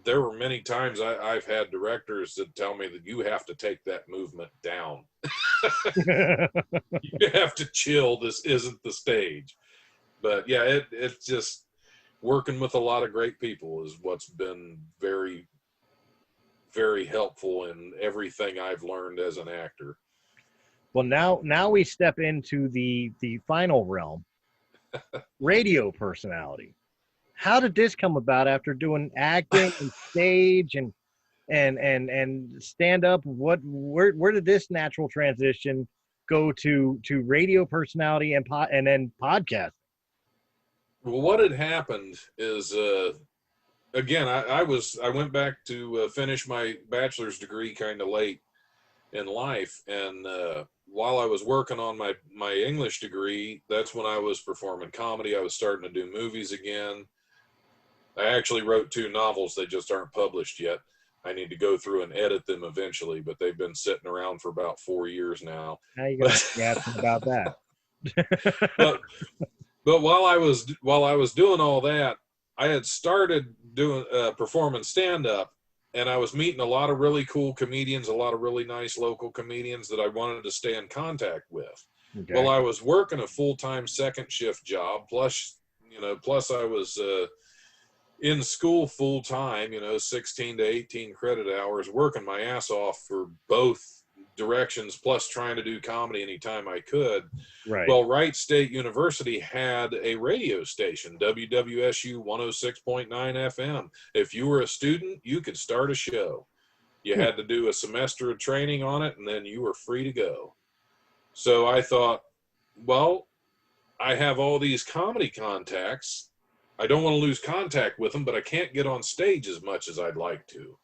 there were many times I've had directors that tell me that you have to take that movement down. You have to chill. This isn't the stage. But yeah, it's just working with a lot of great people is what's been very, very helpful in everything I've learned as an actor.
Well, now we step into the final realm, radio personality. How did this come about after doing acting and stage and stand up? Where did this natural transition go to radio personality and then podcast?
Well, what had happened is, again, I went back to finish my bachelor's degree kind of late in life, and while I was working on my English degree, that's when I was performing comedy. I was starting to do movies again. I actually wrote 2 novels. They just aren't published yet. I need to go through and edit them eventually, but they've been sitting around for about 4 years now.
How you going to ask me about that?
But while I was doing all that, I had started doing performing stand-up, and I was meeting a lot of really cool comedians, a lot of really nice local comedians that I wanted to stay in contact with. Okay. Well, I was working a full-time second shift job, plus I was in school full time, 16 to 18 credit hours, working my ass off for both directions, plus trying to do comedy anytime I could. Right. Well, Wright State University had a radio station, WWSU 106.9 FM. If you were a student, you could start a show. You had to do a semester of training on it, and then you were free to go. So I thought, well, I have all these comedy contacts. I don't want to lose contact with them, but I can't get on stage as much as I'd like to.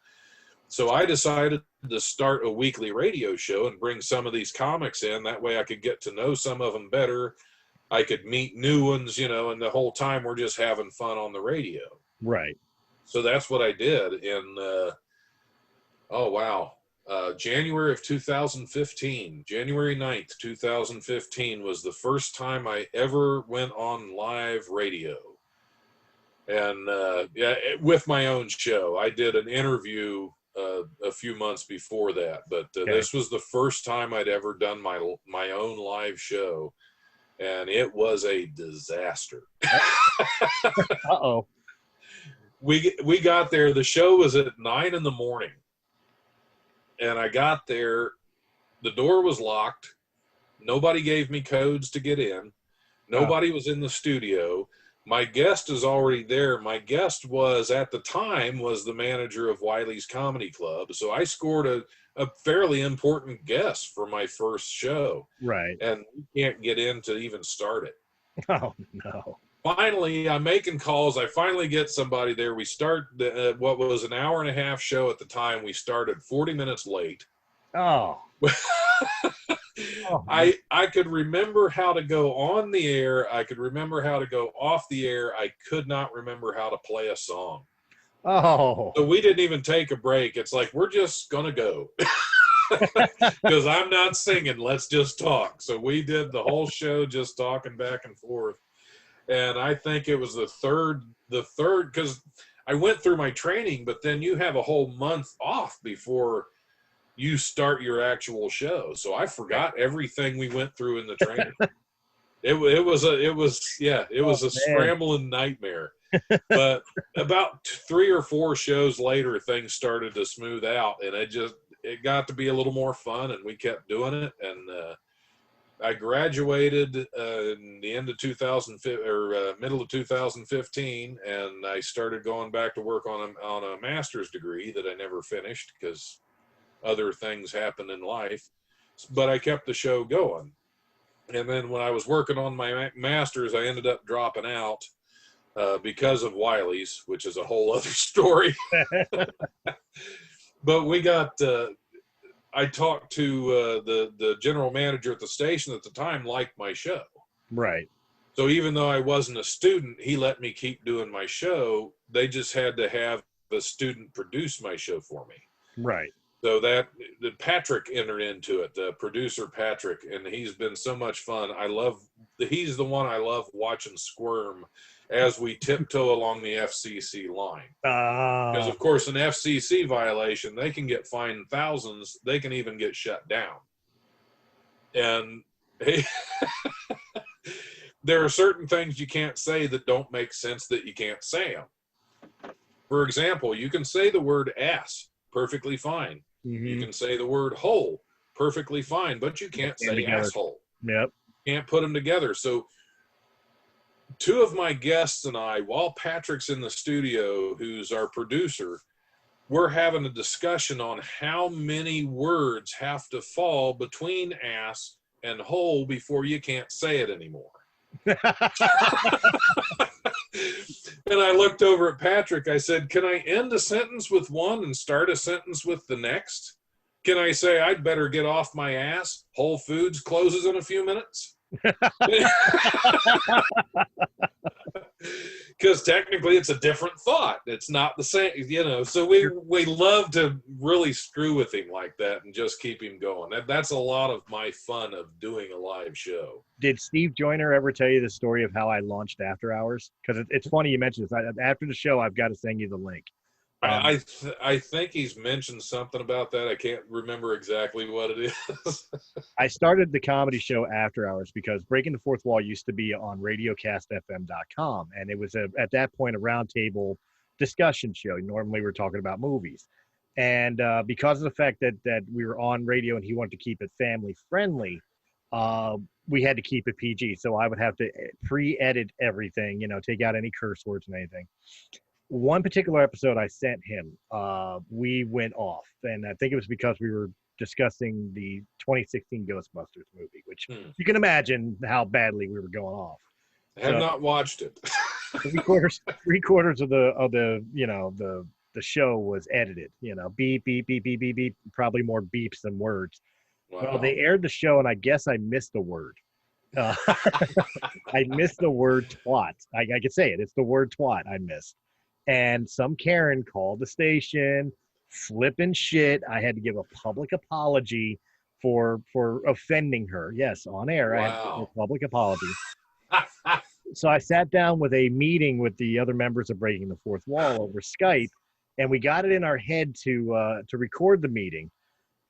So I decided to start a weekly radio show and bring some of these comics in. That way I could get to know some of them better. I could meet new ones, and the whole time we're just having fun on the radio. Right. So that's what I did in, January of 2015. January 9th, 2015 was the first time I ever went on live radio. And with my own show. I did an interview a few months before that, but this was the first time I'd ever done my own live show, and it was a disaster. Uh-oh. We got there. The show was at 9 in the morning, and I got there. The door was locked. Nobody gave me codes to get in. Nobody was in the studio. My guest is already there. My guest at the time, the manager of Wiley's Comedy Club. So I scored a fairly important guest for my first show. Right. And we can't get in to even start it. Oh, no. Finally, I'm making calls. I finally get somebody there. We start what was an hour and a half show at the time. We started 40 minutes late. Oh. I could remember how to go on the air. I could remember how to go off the air. I could not remember how to play a song. Oh. So we didn't even take a break. It's like, we're just going to go. Because I'm not singing. Let's just talk. So we did the whole show just talking back and forth. And I think it was the third, because I went through my training, but then you have a whole month off before you start your actual show. So I forgot everything we went through in the training. It was a scrambling nightmare. But about 3 or 4 shows later, things started to smooth out, and it got to be a little more fun, and we kept doing it. And I graduated in the end of 2015 or middle of 2015, and I started going back to work on a master's degree that I never finished because other things happened in life. But I kept the show going. And then when I was working on my master's, I ended up dropping out because of Wiley's, which is a whole other story. But we got, I talked to the general manager at the station at the time, liked my show.
Right.
So even though I wasn't a student, he let me keep doing my show. They just had to have a student produce my show for me.
Right.
So Patrick entered into it, the producer Patrick, and he's been so much fun. He's the one I love watching squirm as we tiptoe along the FCC line. Because of course, an FCC violation, they can get fined thousands. They can even get shut down. And hey, there are certain things you can't say that don't make sense that you can't say them. For example, you can say the word ass perfectly fine. Mm-hmm. You can say the word hole perfectly fine, but you can't say asshole.
Yep.
Can't put them together. So 2 of my guests and I, while Patrick's in the studio, who's our producer, we're having a discussion on how many words have to fall between ass and hole before you can't say it anymore. And I looked over at Patrick. I said, can I end a sentence with one and start a sentence with the next? Can I say, I'd better get off my ass? Whole Foods closes in a few minutes? Because technically it's a different thought. It's not the same, so we love to really screw with him like that and just keep him going. That's a lot of my fun of doing a live show.
Did Steve Joyner ever tell you the story of how I launched After Hours? Because it's funny you mentioned this. After the show, I've got to send you the link.
I think he's mentioned something about that. I can't remember exactly what it is.
I started the comedy show After Hours because Breaking the Fourth Wall used to be on radiocastfm.com, and it was at that point a roundtable discussion show. Normally we're talking about movies, and because of the fact that we were on radio and he wanted to keep it family friendly, we had to keep it PG. So I would have to pre-edit everything, take out any curse words and anything. One particular episode I sent him, we went off, and I think it was because we were discussing the 2016 Ghostbusters movie, which you can imagine how badly we were going off.
I have not watched it.
three quarters of the show was edited. Beep beep beep beep beep beep. Probably more beeps than words. Wow. Well, they aired the show, and I guess I missed a word. I missed the word twat. I could say it. It's the word twat I missed. And some Karen called the station, flipping shit. I had to give a public apology for offending her. Yes, on air. Wow. I had to give a public apology. So I sat down with a meeting with the other members of Breaking the Fourth Wall over Skype, and we got it in our head to record the meeting.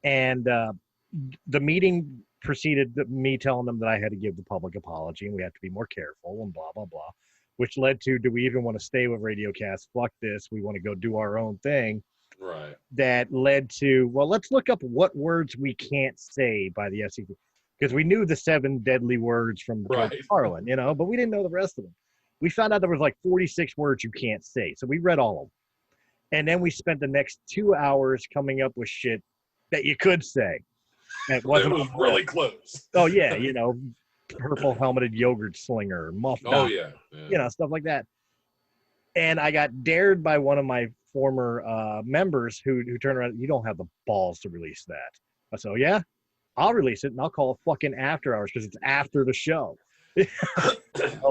And the meeting preceded me telling them that I had to give the public apology and we have to be more careful and blah, blah, blah. Which led to, do we even want to stay with RadioCast? Fuck this. We want to go do our own thing.
Right.
That led to, well, let's look up what words we can't say by the FCC. Because we knew the 7 deadly words from Carlin, but we didn't know the rest of them. We found out there was like 46 words you can't say. So we read all of them. And then we spent the next 2 hours coming up with shit that you could say. It was
really close.
Oh, yeah, purple helmeted yogurt slinger, muff dog,
oh yeah,
stuff like that. And I got dared by one of my former members who turned around, you don't have the balls to release that. I said, oh, yeah, I'll release it and I'll call it fucking After Hours because it's after the show.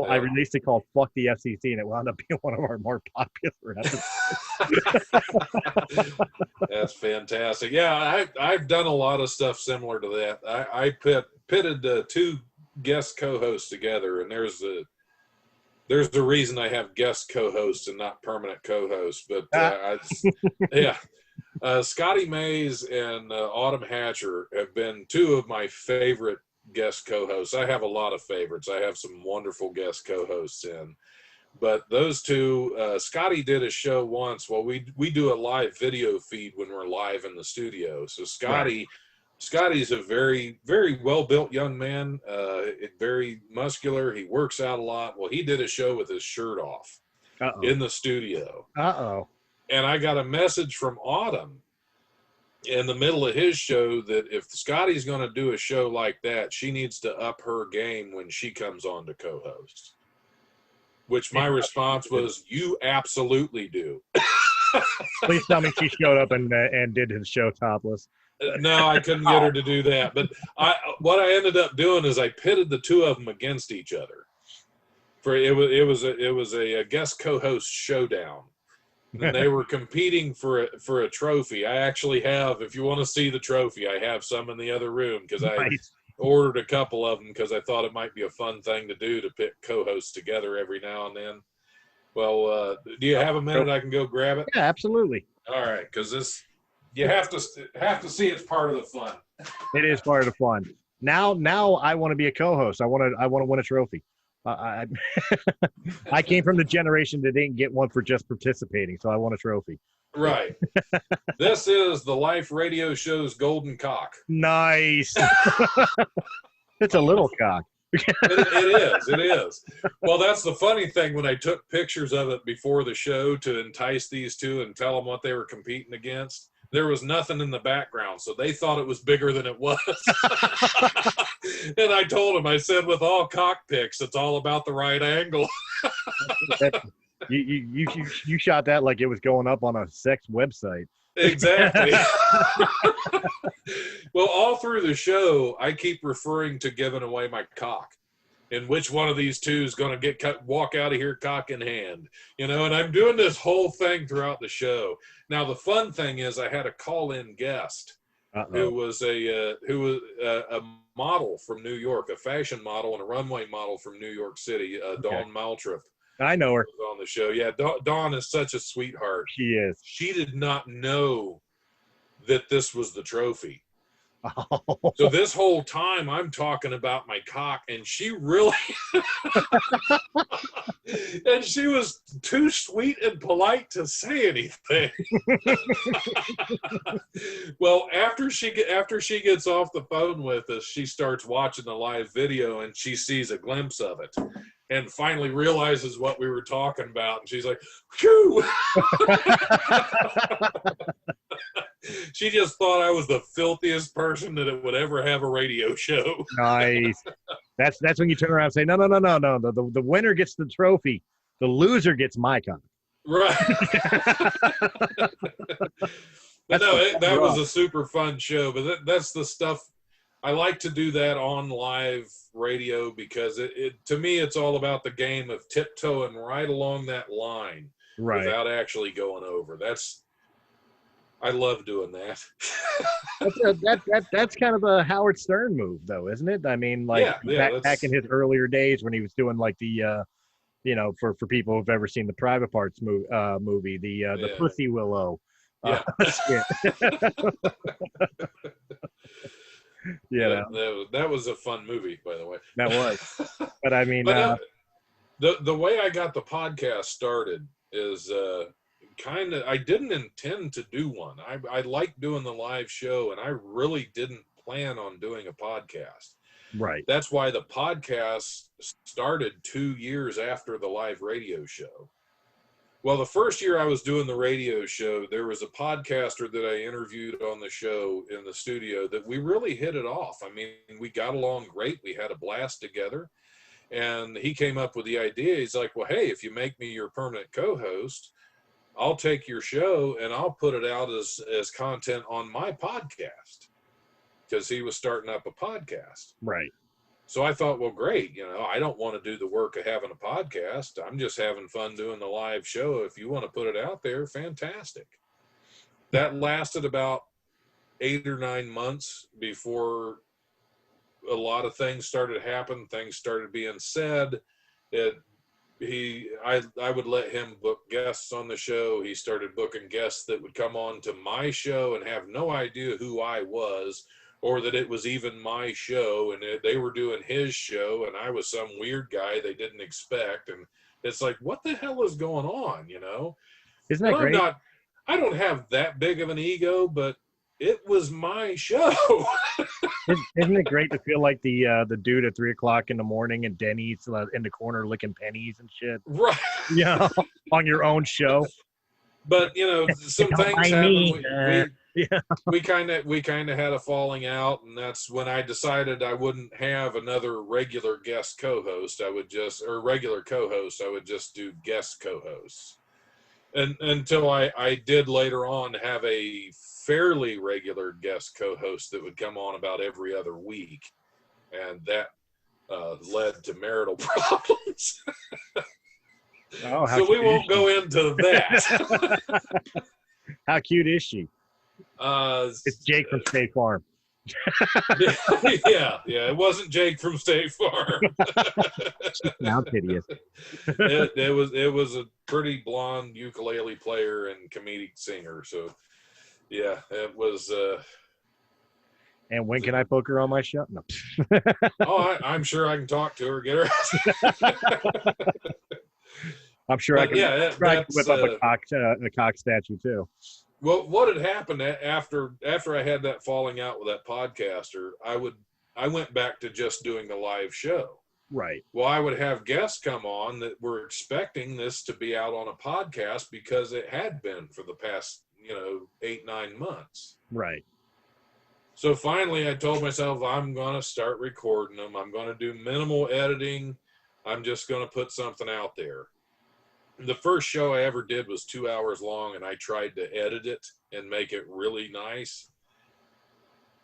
I released it called Fuck the FCC, and it wound up being one of our more popular episodes.
That's fantastic. Yeah, I've done a lot of stuff similar to that. I pitted 2 guest co-hosts together, and there's a reason I have guest co-hosts and not permanent co-hosts. But Scotty Mays and Autumn Hatcher have been 2 of my favorite guest co-hosts. I have a lot of favorites. I have some wonderful guest co-hosts in. But those two, Scotty did a show once. Well, we do a live video feed when we're live in the studio. So Scotty's a very, very well-built young man, very muscular. He works out a lot. Well, he did a show with his shirt off in the studio. And I got a message from Autumn in the middle of his show that if Scotty's going to do a show like that, she needs to up her game when she comes on to co-host. Which my response was, you absolutely do.
Please tell me she showed up and did his show topless.
No, I couldn't get her to do that. But what I ended up doing is I pitted the two of them against each other. It was a guest co-host showdown, and they were competing for a trophy. I actually have, if you want to see the trophy, I have some in the other room because I ordered a couple of them because I thought it might be a fun thing to do to pit co-hosts together every now and then. Well, do you have a minute I can go grab it?
Yeah, absolutely.
All right, because you have to see it's part of the fun.
It is part of the fun. Now I want to be a co-host. I want to win a trophy. I came from the generation that didn't get one for just participating, so I want a trophy.
Right. This is the Life Radio Show's golden cock.
Nice. It's a little cock.
It is. Well, that's the funny thing. When I took pictures of it before the show to entice these two and tell them what they were competing against, there was nothing in the background, so they thought it was bigger than it was. And I told them, I said, with all cock pics, it's all about the right angle.
You shot that like it was going up on a sex website.
Exactly. Well, all through the show, I keep referring to giving away my cock. And which one of these two is going to walk out of here cock in hand, and I'm doing this whole thing throughout the show. Now, the fun thing is I had a call-in guest who was a model from New York, a fashion model and a runway model from New York City, Dawn Maltriff.
I know her.
On the show. Yeah, Dawn is such a sweetheart.
She is.
She did not know that this was the trophy. So this whole time I'm talking about my cock, and she really and she was too sweet and polite to say anything. Well, after she gets off the phone with us, she starts watching the live video and she sees a glimpse of it and finally realizes what we were talking about, and she's like, phew. She just thought I was the filthiest person that would ever have a radio show. Nice.
That's when you turn around and say, no. The winner gets the trophy. The loser gets my cock.
Right. That was a super fun show. But that's the stuff. I like to do that on live radio because it to me, it's all about the game of tiptoeing right along that line without actually going over. I love doing that.
That's kind of a Howard Stern move, though, isn't it? I mean, back in his earlier days when he was doing like the, for people who've ever seen the Private Parts movie, the Pussy Willow.
Yeah. That was a fun movie, by the way.
That was. But I mean,
the way I got the podcast started is I didn't intend to do one. I like doing the live show, and I really didn't plan on doing a podcast.
Right.
That's why the podcast started 2 years after the live radio show. Well, the first year I was doing the radio show, there was a podcaster that I interviewed on the show in the studio that we really hit it off. I mean, we got along great. We had a blast together. And he came up with the idea. He's like, well, hey, if you make me your permanent co-host, I'll take your show and I'll put it out as content on my podcast, because he was starting up a podcast.
Right.
So I thought, well, great. I don't want to do the work of having a podcast. I'm just having fun doing the live show. If you want to put it out there, fantastic. That lasted about 8 or 9 months before a lot of things started to happen. Things started being said. I would let him book guests on the show. He started booking guests that would come on to my show and have no idea who I was, or that it was even my show, and they were doing his show, and I was some weird guy they didn't expect. And it's like, what the hell is going on, you know?
Isn't
And
that great?
I don't have that big of an ego, but it was my show.
Isn't it great to feel like the dude at 3:00 in the morning in Denny's in the corner licking pennies and shit?
Right.
Yeah, on your own show.
But you know, some
Don't
things
mind
happen.
me.
We kind of had a falling out, and that's when I decided I wouldn't have another regular guest co-host. Regular co-host. I would just do guest co-hosts. And until I did later on have a fairly regular guest co-host that would come on about every other week, and that led to marital problems.
Oh,
so we won't go into that.
How cute is she? It's Jake from State Farm.
yeah, it wasn't Jake from State Farm.
Now hideous.
It was a pretty blonde ukulele player and comedic singer. So yeah, it was.
And when can I book her on my show? No.
I'm sure I can talk to her, get her.
I'm sure I can whip up a cock statue too.
Well, what had happened after I had that falling out with that podcaster, I went back to just doing the live show.
Right.
Well, I would have guests come on that were expecting this to be out on a podcast because it had been for the past, 8-9 months.
Right.
So finally I told myself I'm going to start recording them. I'm going to do minimal editing. I'm just going to put something out there. The first show I ever did was 2 hours long, and I tried to edit it and make it really nice.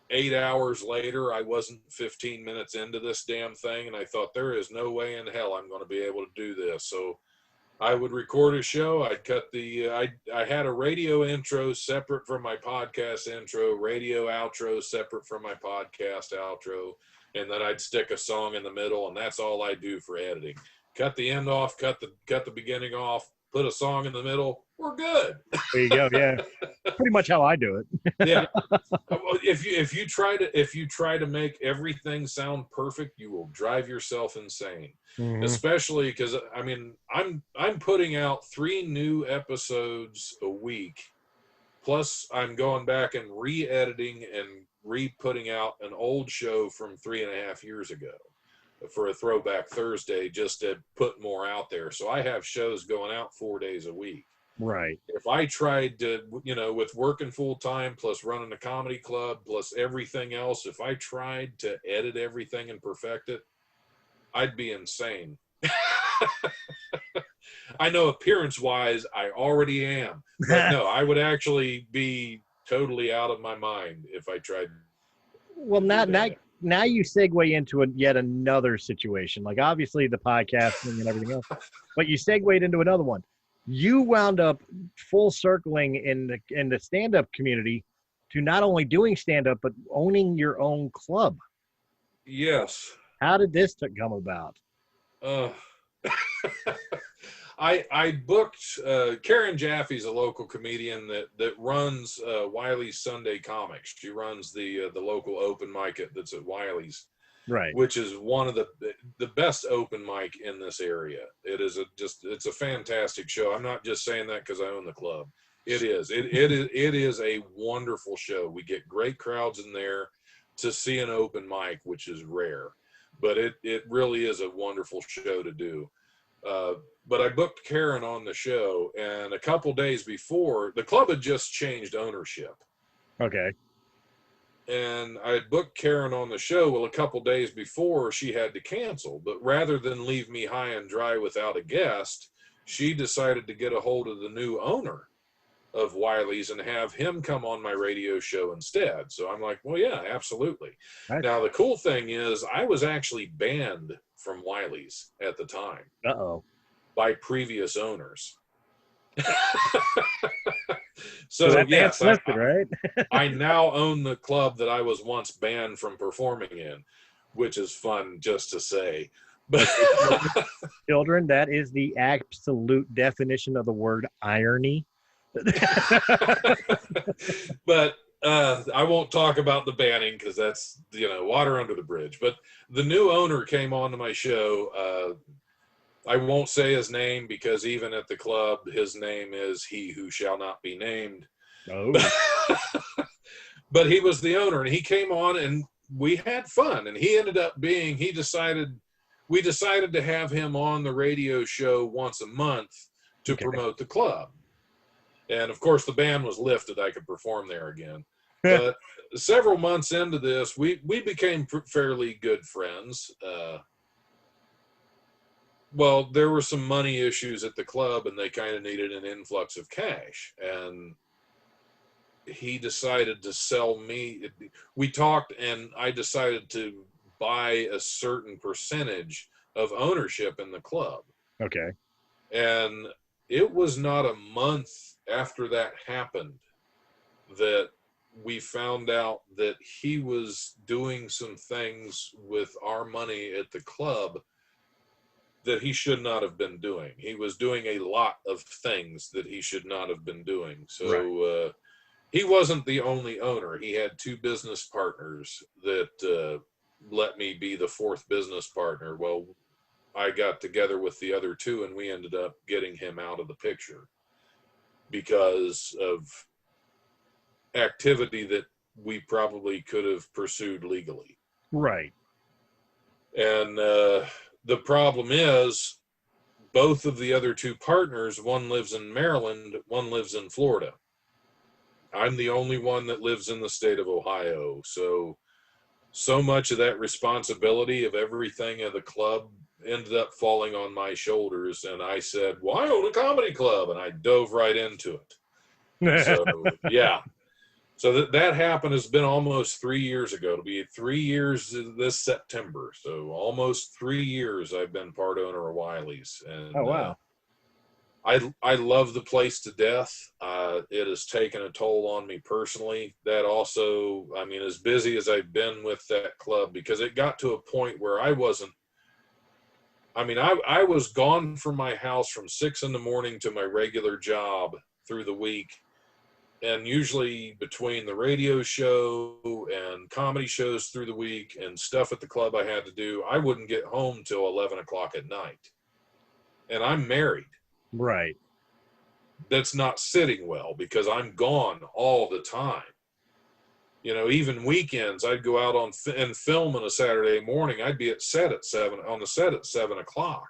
8 hours later, I wasn't 15 minutes into this damn thing, and I thought, there is no way in hell I'm going to be able to do this. So I would record a show. I'd cut I had a radio intro separate from my podcast intro, radio outro separate from my podcast outro, and then I'd stick a song in the middle, and that's all I do for editing. Cut the end off, cut the beginning off, put a song in the middle. We're good.
There you go. Yeah, pretty much how I do it.
Yeah. If you try to make everything sound perfect, you will drive yourself insane. Mm-hmm. Especially because I'm putting out 3 new episodes a week, plus I'm going back and re-editing and re-putting out an old show from 3.5 years ago for a Throwback Thursday, just to put more out there. So I have shows going out 4 days a week.
Right.
If I tried to, with working full time plus running a comedy club plus everything else, if I tried to edit everything and perfect it, I'd be insane. I know appearance wise, I already am. But no, I would actually be totally out of my mind if I tried.
Well, now you segue into yet another situation. Like obviously the podcasting and everything else, but you segued into another one. You wound up full circling in the stand-up community to not only doing stand-up, but owning your own club.
Yes.
How did this come about?
I booked Karen Jaffe's a local comedian that runs Wiley's Sunday Comics. She runs the local open mic that's at Wiley's,
right? Which
is one of the best open mic in this area. It is it's a fantastic show. I'm not just saying that because I own the club. It is a wonderful show. We get great crowds in there to see an open mic, which is rare, but it really is a wonderful show to do. But I booked Karen on the show, and a couple days before, the club had just changed ownership.
Okay.
And I had booked Karen on the show. Well, a couple days before, she had to cancel. But rather than leave me high and dry without a guest, she decided to get a hold of the new owner of Wiley's and have him come on my radio show instead. So I'm like, well, yeah, absolutely. Right. Now, the cool thing is I was actually banned from Wiley's at the time.
Uh-oh.
By previous owners. So yes,
listed, right?
I now own the club that I was once banned from performing in, which is fun just to say. But
children, that is the absolute definition of the word irony.
But I won't talk about the banning because that's, water under the bridge. But the new owner came on to my show. I won't say his name because even at the club, his name is He Who Shall Not Be Named.
Oh.
But he was the owner, and he came on, and we had fun. And he ended up we decided to have him on the radio show once a month to promote the club. And of course, the ban was lifted. I could perform there again. But several months into this, we became fairly good friends. Well, there were some money issues at the club, and they kind of needed an influx of cash. And he decided to sell me. We talked, and I decided to buy a certain percentage of ownership in the club.
Okay.
And it was not a month after that happened that we found out that he was doing some things with our money at the club that he should not have been doing. He was doing a lot of things that he should not have been doing. So he wasn't the only owner. He had two business partners that let me be the fourth business partner. Well, I got together with the other two, and we ended up getting him out of the picture because of activity that we probably could have pursued legally.
Right.
And the problem is both of the other two partners, one lives in Maryland, one lives in Florida. I'm the only one that lives in the state of Ohio. So much of that responsibility of everything at the club ended up falling on my shoulders. And I said, well, I own a comedy club. And I dove right into it. So, yeah. So that happened. It's been almost 3 years ago. It'll be 3 years this September. So almost 3 years I've been part owner of Wiley's. And,
oh, wow.
I love the place to death. It has taken a toll on me personally. That also, I mean, as busy as I've been with that club, because it got to a point where I was gone from my house from 6 a.m. to my regular job through the week. And usually between the radio show and comedy shows through the week and stuff at the club I had to do, I wouldn't get home till 11 o'clock at night. And I'm married.
Right.
That's not sitting well because I'm gone all the time. Even weekends, I'd go out and film on a Saturday morning. I'd be on the set at 7 o'clock.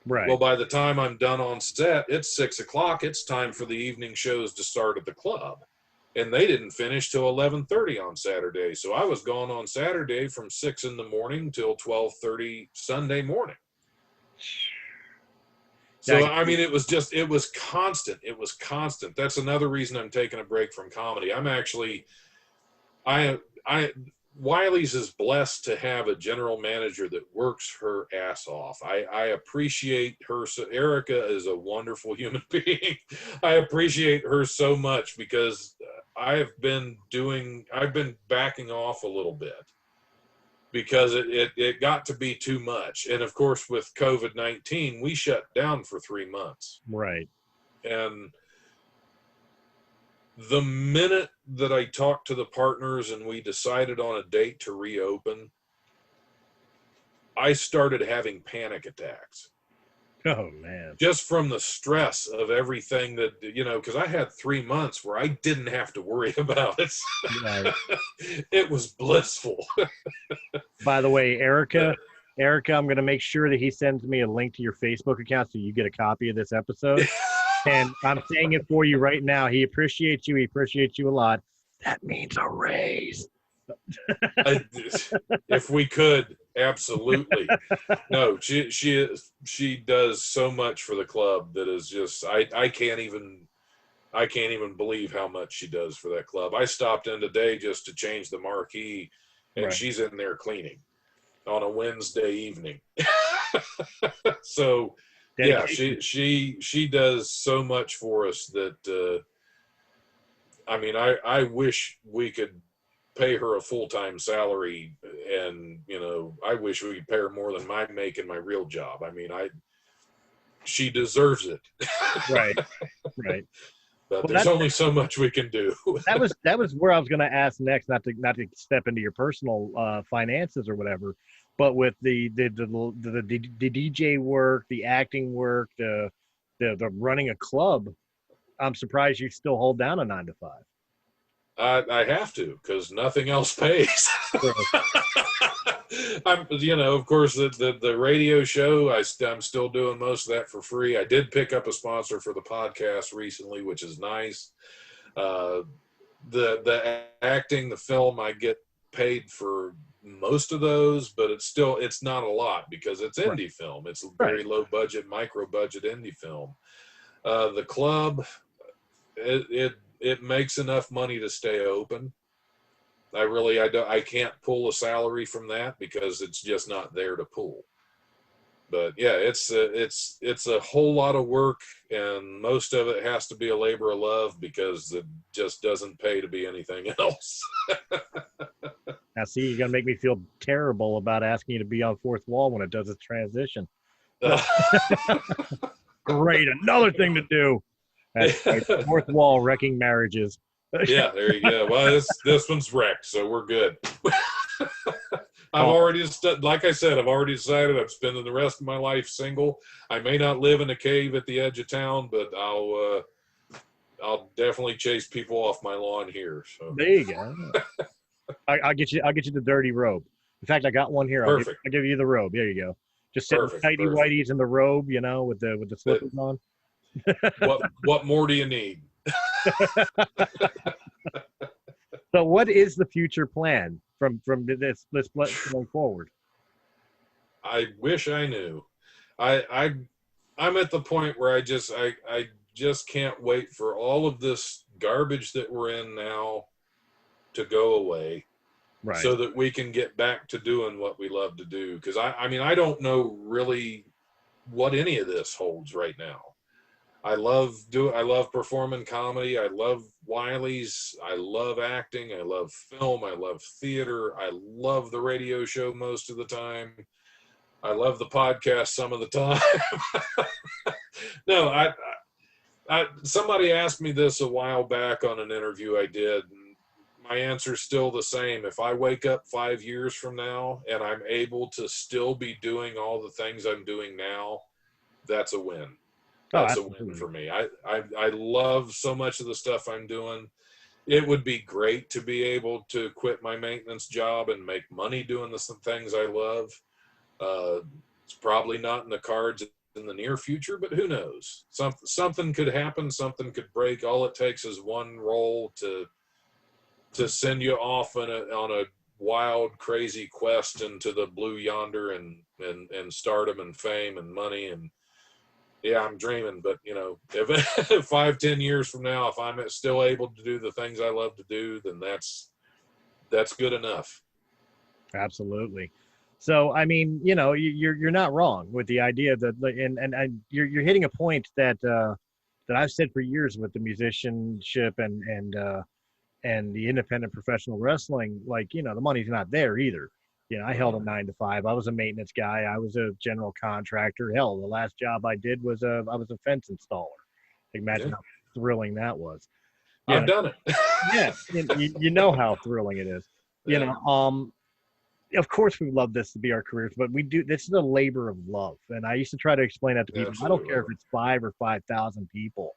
Right.
Well, by the time I'm done on set, it's 6 o'clock. It's time for the evening shows to start at the club. And they didn't finish till 11:30 on Saturday. So I was gone on Saturday from 6 a.m. till 12:30 Sunday morning. So, I mean, it was constant. It was constant. That's another reason I'm taking a break from comedy. I'm actually, Wiley's is blessed to have a general manager that works her ass off. I appreciate her. So Erica is a wonderful human being. I appreciate her so much because I've been backing off a little bit because it got to be too much. And of course, with COVID-19, we shut down for 3 months.
Right.
And the minute that I talked to the partners and we decided on a date to reopen, I started having panic attacks.
Oh, man.
Just from the stress of everything that, because I had 3 months where I didn't have to worry about it.
Right.
It was blissful.
By the way, Erica, I'm going to make sure that he sends me a link to your Facebook account so you get a copy of this episode. And I'm saying it for you right now. He appreciates you. He appreciates you a lot. That means a raise.
If we could, absolutely. No, she does so much for the club that is just I can't even believe how much she does for that club. I stopped in today just to change the marquee, and
right.
She's in there cleaning on a Wednesday evening. So dedication. Yeah, she does so much for us that I wish we could pay her a full-time salary, and I wish we could pay her more than I make in my real job. I mean, she deserves it.
Right.
but
Well,
there's only so much we can do.
that was where I was going to ask next, not to step into your personal finances or whatever, but with the DJ work, the acting work, the running a club, I'm surprised you still hold down a 9 to 5.
I have to, because nothing else pays.
Sure.
Of course, the radio show, I'm still doing most of that for free. I did pick up a sponsor for the podcast recently, which is nice. The acting, the film, I get paid for most of those, but it's not a lot because it's indie film. It's a very low budget, micro budget indie film. The club, it makes enough money to stay open. I can't pull a salary from that because it's just not there to pull. But yeah, it's a whole lot of work, and most of it has to be a labor of love because it just doesn't pay to be anything else.
Now, see, you're gonna make me feel terrible about asking you to be on Fourth Wall when it does its transition. Great, another thing to do. That's right. Fourth Wall, wrecking marriages.
Yeah, there you go. Well, this one's wrecked, so we're good. Like I said, I've already decided I'm spending the rest of my life single. I may not live in a cave at the edge of town, but I'll definitely chase people off my lawn here. So
there you go. I'll get you the dirty robe. In fact, I got one here. I'll give you the robe. There you go. Just sit tighty whities in the robe, with the slippers on.
What more do you need?
So what is the future plan from this going forward?
I wish I knew. I'm at the point where I just can't wait for all of this garbage that we're in now to go away,
right? So
that we can get back to doing what we love to do. Because I don't know really what any of this holds right now. I love performing comedy. I love Wiley's. I love acting. I love film. I love theater. I love the radio show most of the time. I love the podcast some of the time. No, somebody asked me this a while back on an interview I did, and my answer's still the same. If I wake up 5 years from now and I'm able to still be doing all the things I'm doing now, that's a win. That's a win for me. I love so much of the stuff I'm doing. It would be great to be able to quit my maintenance job and make money doing the things I love. It's probably not in the cards in the near future, but who knows? Something could happen. Something could break. All it takes is one role to send you off on a wild, crazy quest into the blue yonder and stardom and fame and money and. Yeah, I'm dreaming, but if 5-10 years from now, if I'm still able to do the things I love to do, then that's good enough.
Absolutely. So, I mean, you're not wrong with the idea that, and you're hitting a point that I've said for years with the musicianship and the independent professional wrestling. Like, the money's not there either. I held a 9 to 5. I was a maintenance guy. I was a general contractor. Hell, the last job I did was I was a fence installer. Imagine how thrilling that was.
I've done it.
Yeah, you know how thrilling it is. Of course, we love this to be our careers, but we do. This is a labor of love, and I used to try to explain that to people. Absolutely. I don't care if it's 5 or 5,000 people.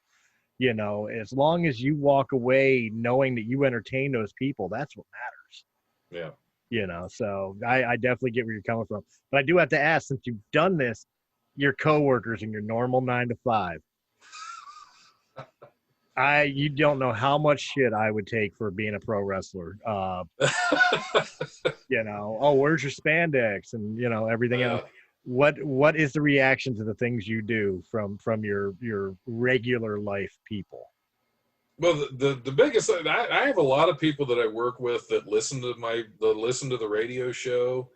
As long as you walk away knowing that you entertain those people, that's what matters.
Yeah.
So I definitely get where you're coming from. But I do have to ask, since you've done this, your coworkers in your normal 9 to 5, you don't know how much shit I would take for being a pro wrestler. Oh, where's your spandex and everything else. What is the reaction to the things you do from your regular life people?
Well, the biggest thing, I have a lot of people that I work with that listen to the radio show,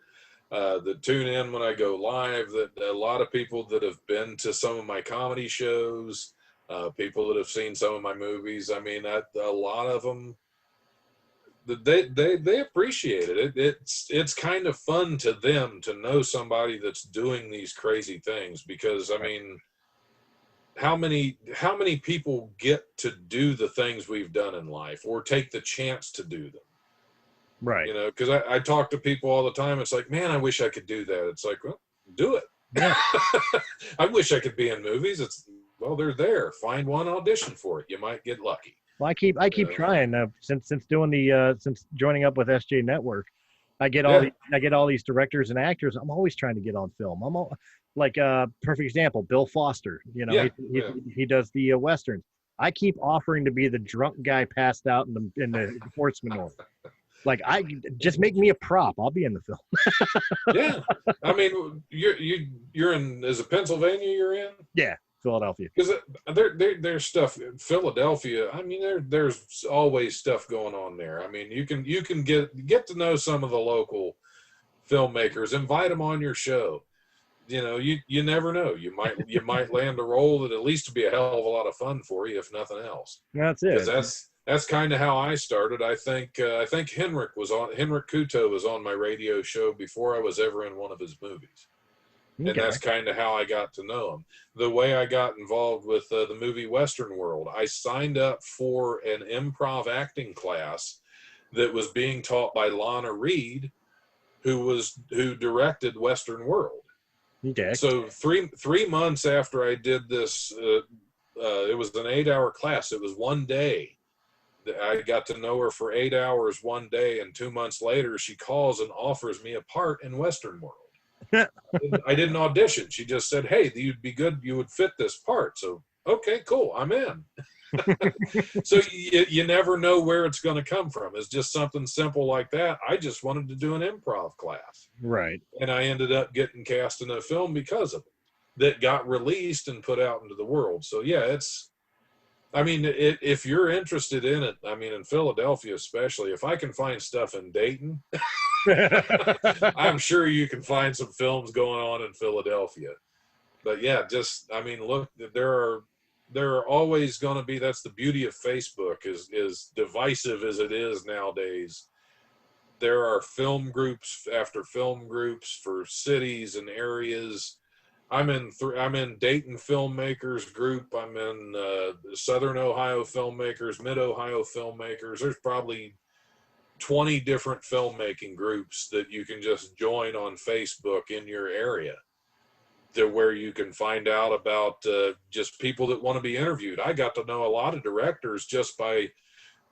that tune in when I go live, that a lot of people that have been to some of my comedy shows, people that have seen some of my movies. I mean, a lot of them, they appreciate it. It's kind of fun to them to know somebody that's doing these crazy things because, I mean, how many people get to do the things we've done in life or take the chance to do them.
Right.
You know, because I talk to people all the time. It's like, man, I wish I could do that. It's like, well, do it.
Yeah.
I wish I could be in movies. Well, they're there. Find one, audition for it. You might get lucky.
Well, I keep trying since doing since joining up with SJ Network. I get all these directors and actors. I'm always trying to get on film. Like perfect example, Bill Foster. You know, he does the westerns. I keep offering to be the drunk guy passed out in the Horseman order. Like, I just make me a prop. I'll be in the film.
Yeah, I mean, you're in. Is it Pennsylvania? You're in?
Yeah, Philadelphia.
Because there's stuff in Philadelphia. I mean, there's always stuff going on there. I mean, you can get to know some of the local filmmakers. Invite them on your show. You know, you never know. You might land a role that at least would be a hell of a lot of fun for you, if nothing else.
That's it.
Because that's kind of how I started. I think Henrik Kuto was on my radio show before I was ever in one of his movies. Okay. And that's kind of how I got to know him. The way I got involved with the movie Western World, I signed up for an improv acting class that was being taught by Lana Reed, who directed Western World.
Okay.
So three months after I did this, it was an 8-hour class. It was one day. I got to know her for 8 hours one day, and 2 months later, she calls and offers me a part in Western World. I didn't audition. She just said, "Hey, you'd be good. You would fit this part." So, okay, cool, I'm in. So you never know where it's going to come from. It's just something simple like that. I just wanted to do an improv class,
right? And
I ended up getting cast in a film because of it that got released and put out into the world. So yeah, I mean, if you're interested in it, I mean, in Philadelphia especially, if I can find stuff in Dayton, I'm sure you can find some films going on in Philadelphia. But yeah, I mean, look, there are always going to be. That's the beauty of Facebook, is divisive as it is nowadays. There are film groups after film groups for cities and areas. I'm in Dayton Filmmakers Group. I'm in Southern Ohio Filmmakers, Mid Ohio Filmmakers. There's probably 20 different filmmaking groups that you can just join on Facebook in your area, where you can find out about just people that want to be interviewed. I got to know a lot of directors just by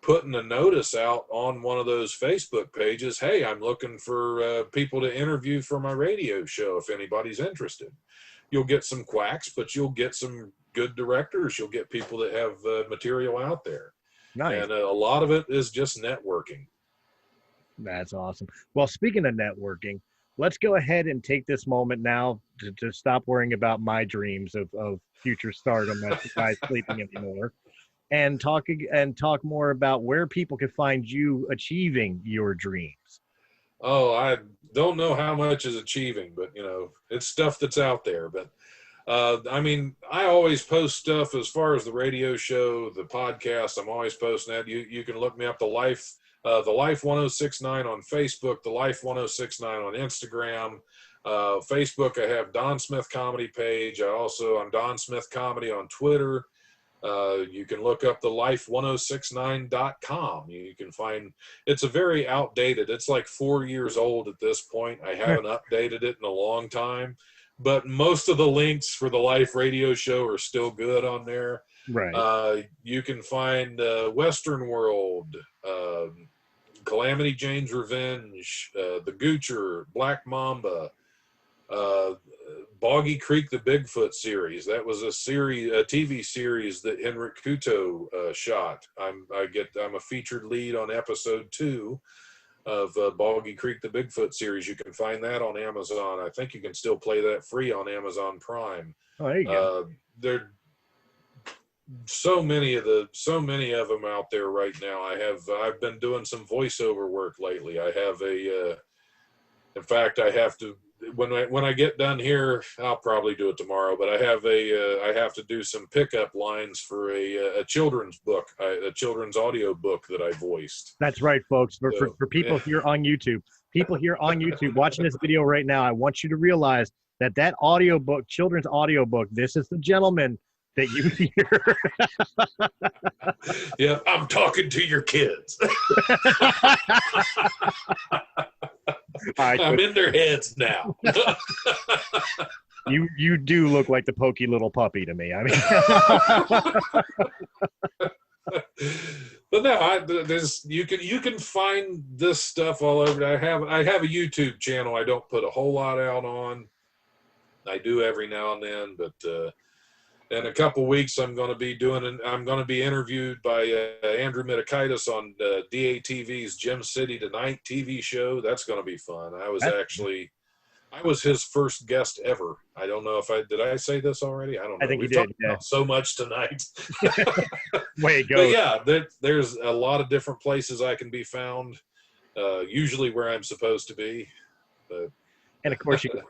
putting a notice out on one of those Facebook pages. Hey, I'm looking for people to interview for my radio show if anybody's interested. You'll get some quacks, but you'll get some good directors. You'll get people that have material out there. Nice. And a lot of it is just networking.
That's awesome. Well, speaking of networking, let's go ahead and take this moment now to stop worrying about my dreams of future stardom as the guy's sleeping anymore, and talk more about where people can find you achieving your dreams.
Oh, I don't know how much is achieving, but you know, it's stuff that's out there. But I mean, I always post stuff as far as the radio show, the podcast. I'm always posting that. You can look me up, the Life 1069 on Facebook, the Life 1069 on Instagram. Facebook, I have Don Smith Comedy page. I'm Don Smith Comedy on Twitter. You can look up the life1069.com. You can find, it's a very outdated, it's like 4 years old at this point. I haven't updated it in a long time, but most of the links for the Life radio show are still good on there.
Right.
You can find Western World, Calamity Jane's Revenge, The Goocher, Black Mamba, Boggy Creek, the Bigfoot series. That was a TV series that Henrik Kuto shot. I'm a featured lead on episode 2 of Boggy Creek, the Bigfoot series. You can find that on Amazon. I think you can still play that free on Amazon Prime.
Oh, there you go.
There so many of them out there right now. I've been doing some voiceover work lately. I have in fact, I have to, when I get done here, I'll probably do it tomorrow, but I have to do some pickup lines for a children's book, a children's audio book that I voiced.
That's right, folks. For people here on YouTube, watching this video right now, I want you to realize that audiobook, children's audiobook, this is the gentleman that you hear.
Yeah, I'm talking to your kids. I'm in their heads now.
You do look like the pokey little puppy to me. I mean,
but no, you can find this stuff all over. I have a YouTube channel. I don't put a whole lot out on. I do every now and then, but in a couple weeks I'm going to be interviewed by Andrew Mitakaitis on DATV's Gem City Tonight TV show. That's going to be fun. I was his first guest ever. I don't know if did I say this already? I don't know.
I think
We've
you did.
talked about so much tonight.
Way it goes.
But yeah, there's a lot of different places I can be found. Usually where I'm supposed to be. But
and of course, you can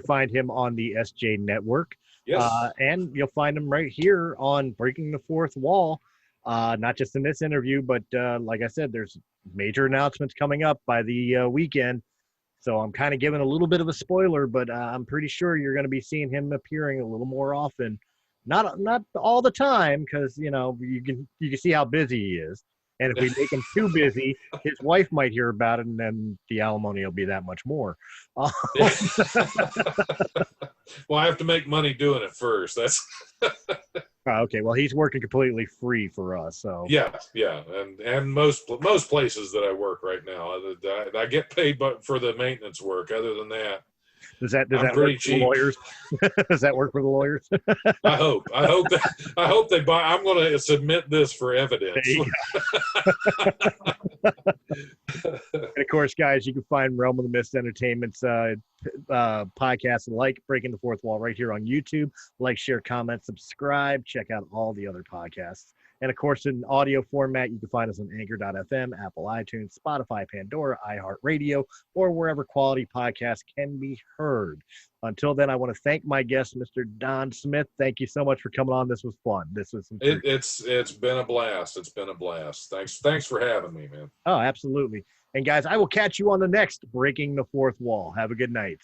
find him on the SJ Network.
Yes.
And you'll find him right here on Breaking the Fourth Wall. Not just in this interview, but like I said, there's major announcements coming up by the weekend. So I'm kind of giving a little bit of a spoiler, but I'm pretty sure you're going to be seeing him appearing a little more often. Not all the time, because you can see how busy he is. And if we make him too busy, his wife might hear about it, and then the alimony will be that much more.
Well, I have to make money doing it first. That's
okay. Well, he's working completely free for us. So
yeah, and most places that I work right now, I get paid for the maintenance work. Other than that,
does that work for the lawyers? Does that work for the lawyers?
I hope they buy. I'm going to submit this for evidence.
And of course, guys, you can find Realm of the Mist Entertainment's podcast like Breaking the Fourth Wall right here on YouTube. Like, share, comment, subscribe. Check out all the other podcasts. And of course, in audio format, you can find us on Anchor.fm, Apple iTunes, Spotify, Pandora, iHeartRadio, or wherever quality podcasts can be heard. Until then, I want to thank my guest, Mr. Don Smith. Thank you so much for coming on. This was fun.
It's been a blast. It's been a blast. Thanks for having me, man.
Oh, absolutely. And guys, I will catch you on the next Breaking the Fourth Wall. Have a good night.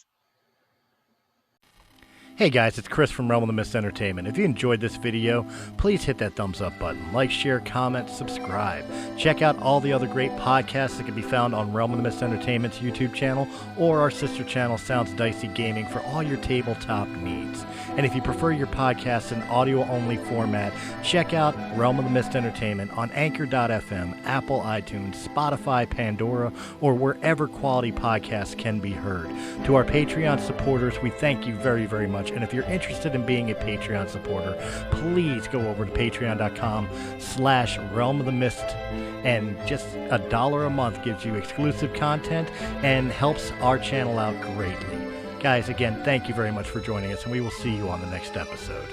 Hey guys, it's Chris from Realm of the Mist Entertainment. If you enjoyed this video, please hit that thumbs up button. Like, share, comment, subscribe. Check out all the other great podcasts that can be found on Realm of the Mist Entertainment's YouTube channel or our sister channel, Sounds Dicey Gaming, for all your tabletop needs. And if you prefer your podcast in audio-only format, check out Realm of the Mist Entertainment on Anchor.fm, Apple iTunes, Spotify, Pandora, or wherever quality podcasts can be heard. To our Patreon supporters, we thank you very, very much. And if you're interested in being a Patreon supporter, please go over to patreon.com/Realm of the Mist, and just $1 a month gives you exclusive content and helps our channel out greatly. Guys, again, thank you very much for joining us, and we will see you on the next episode.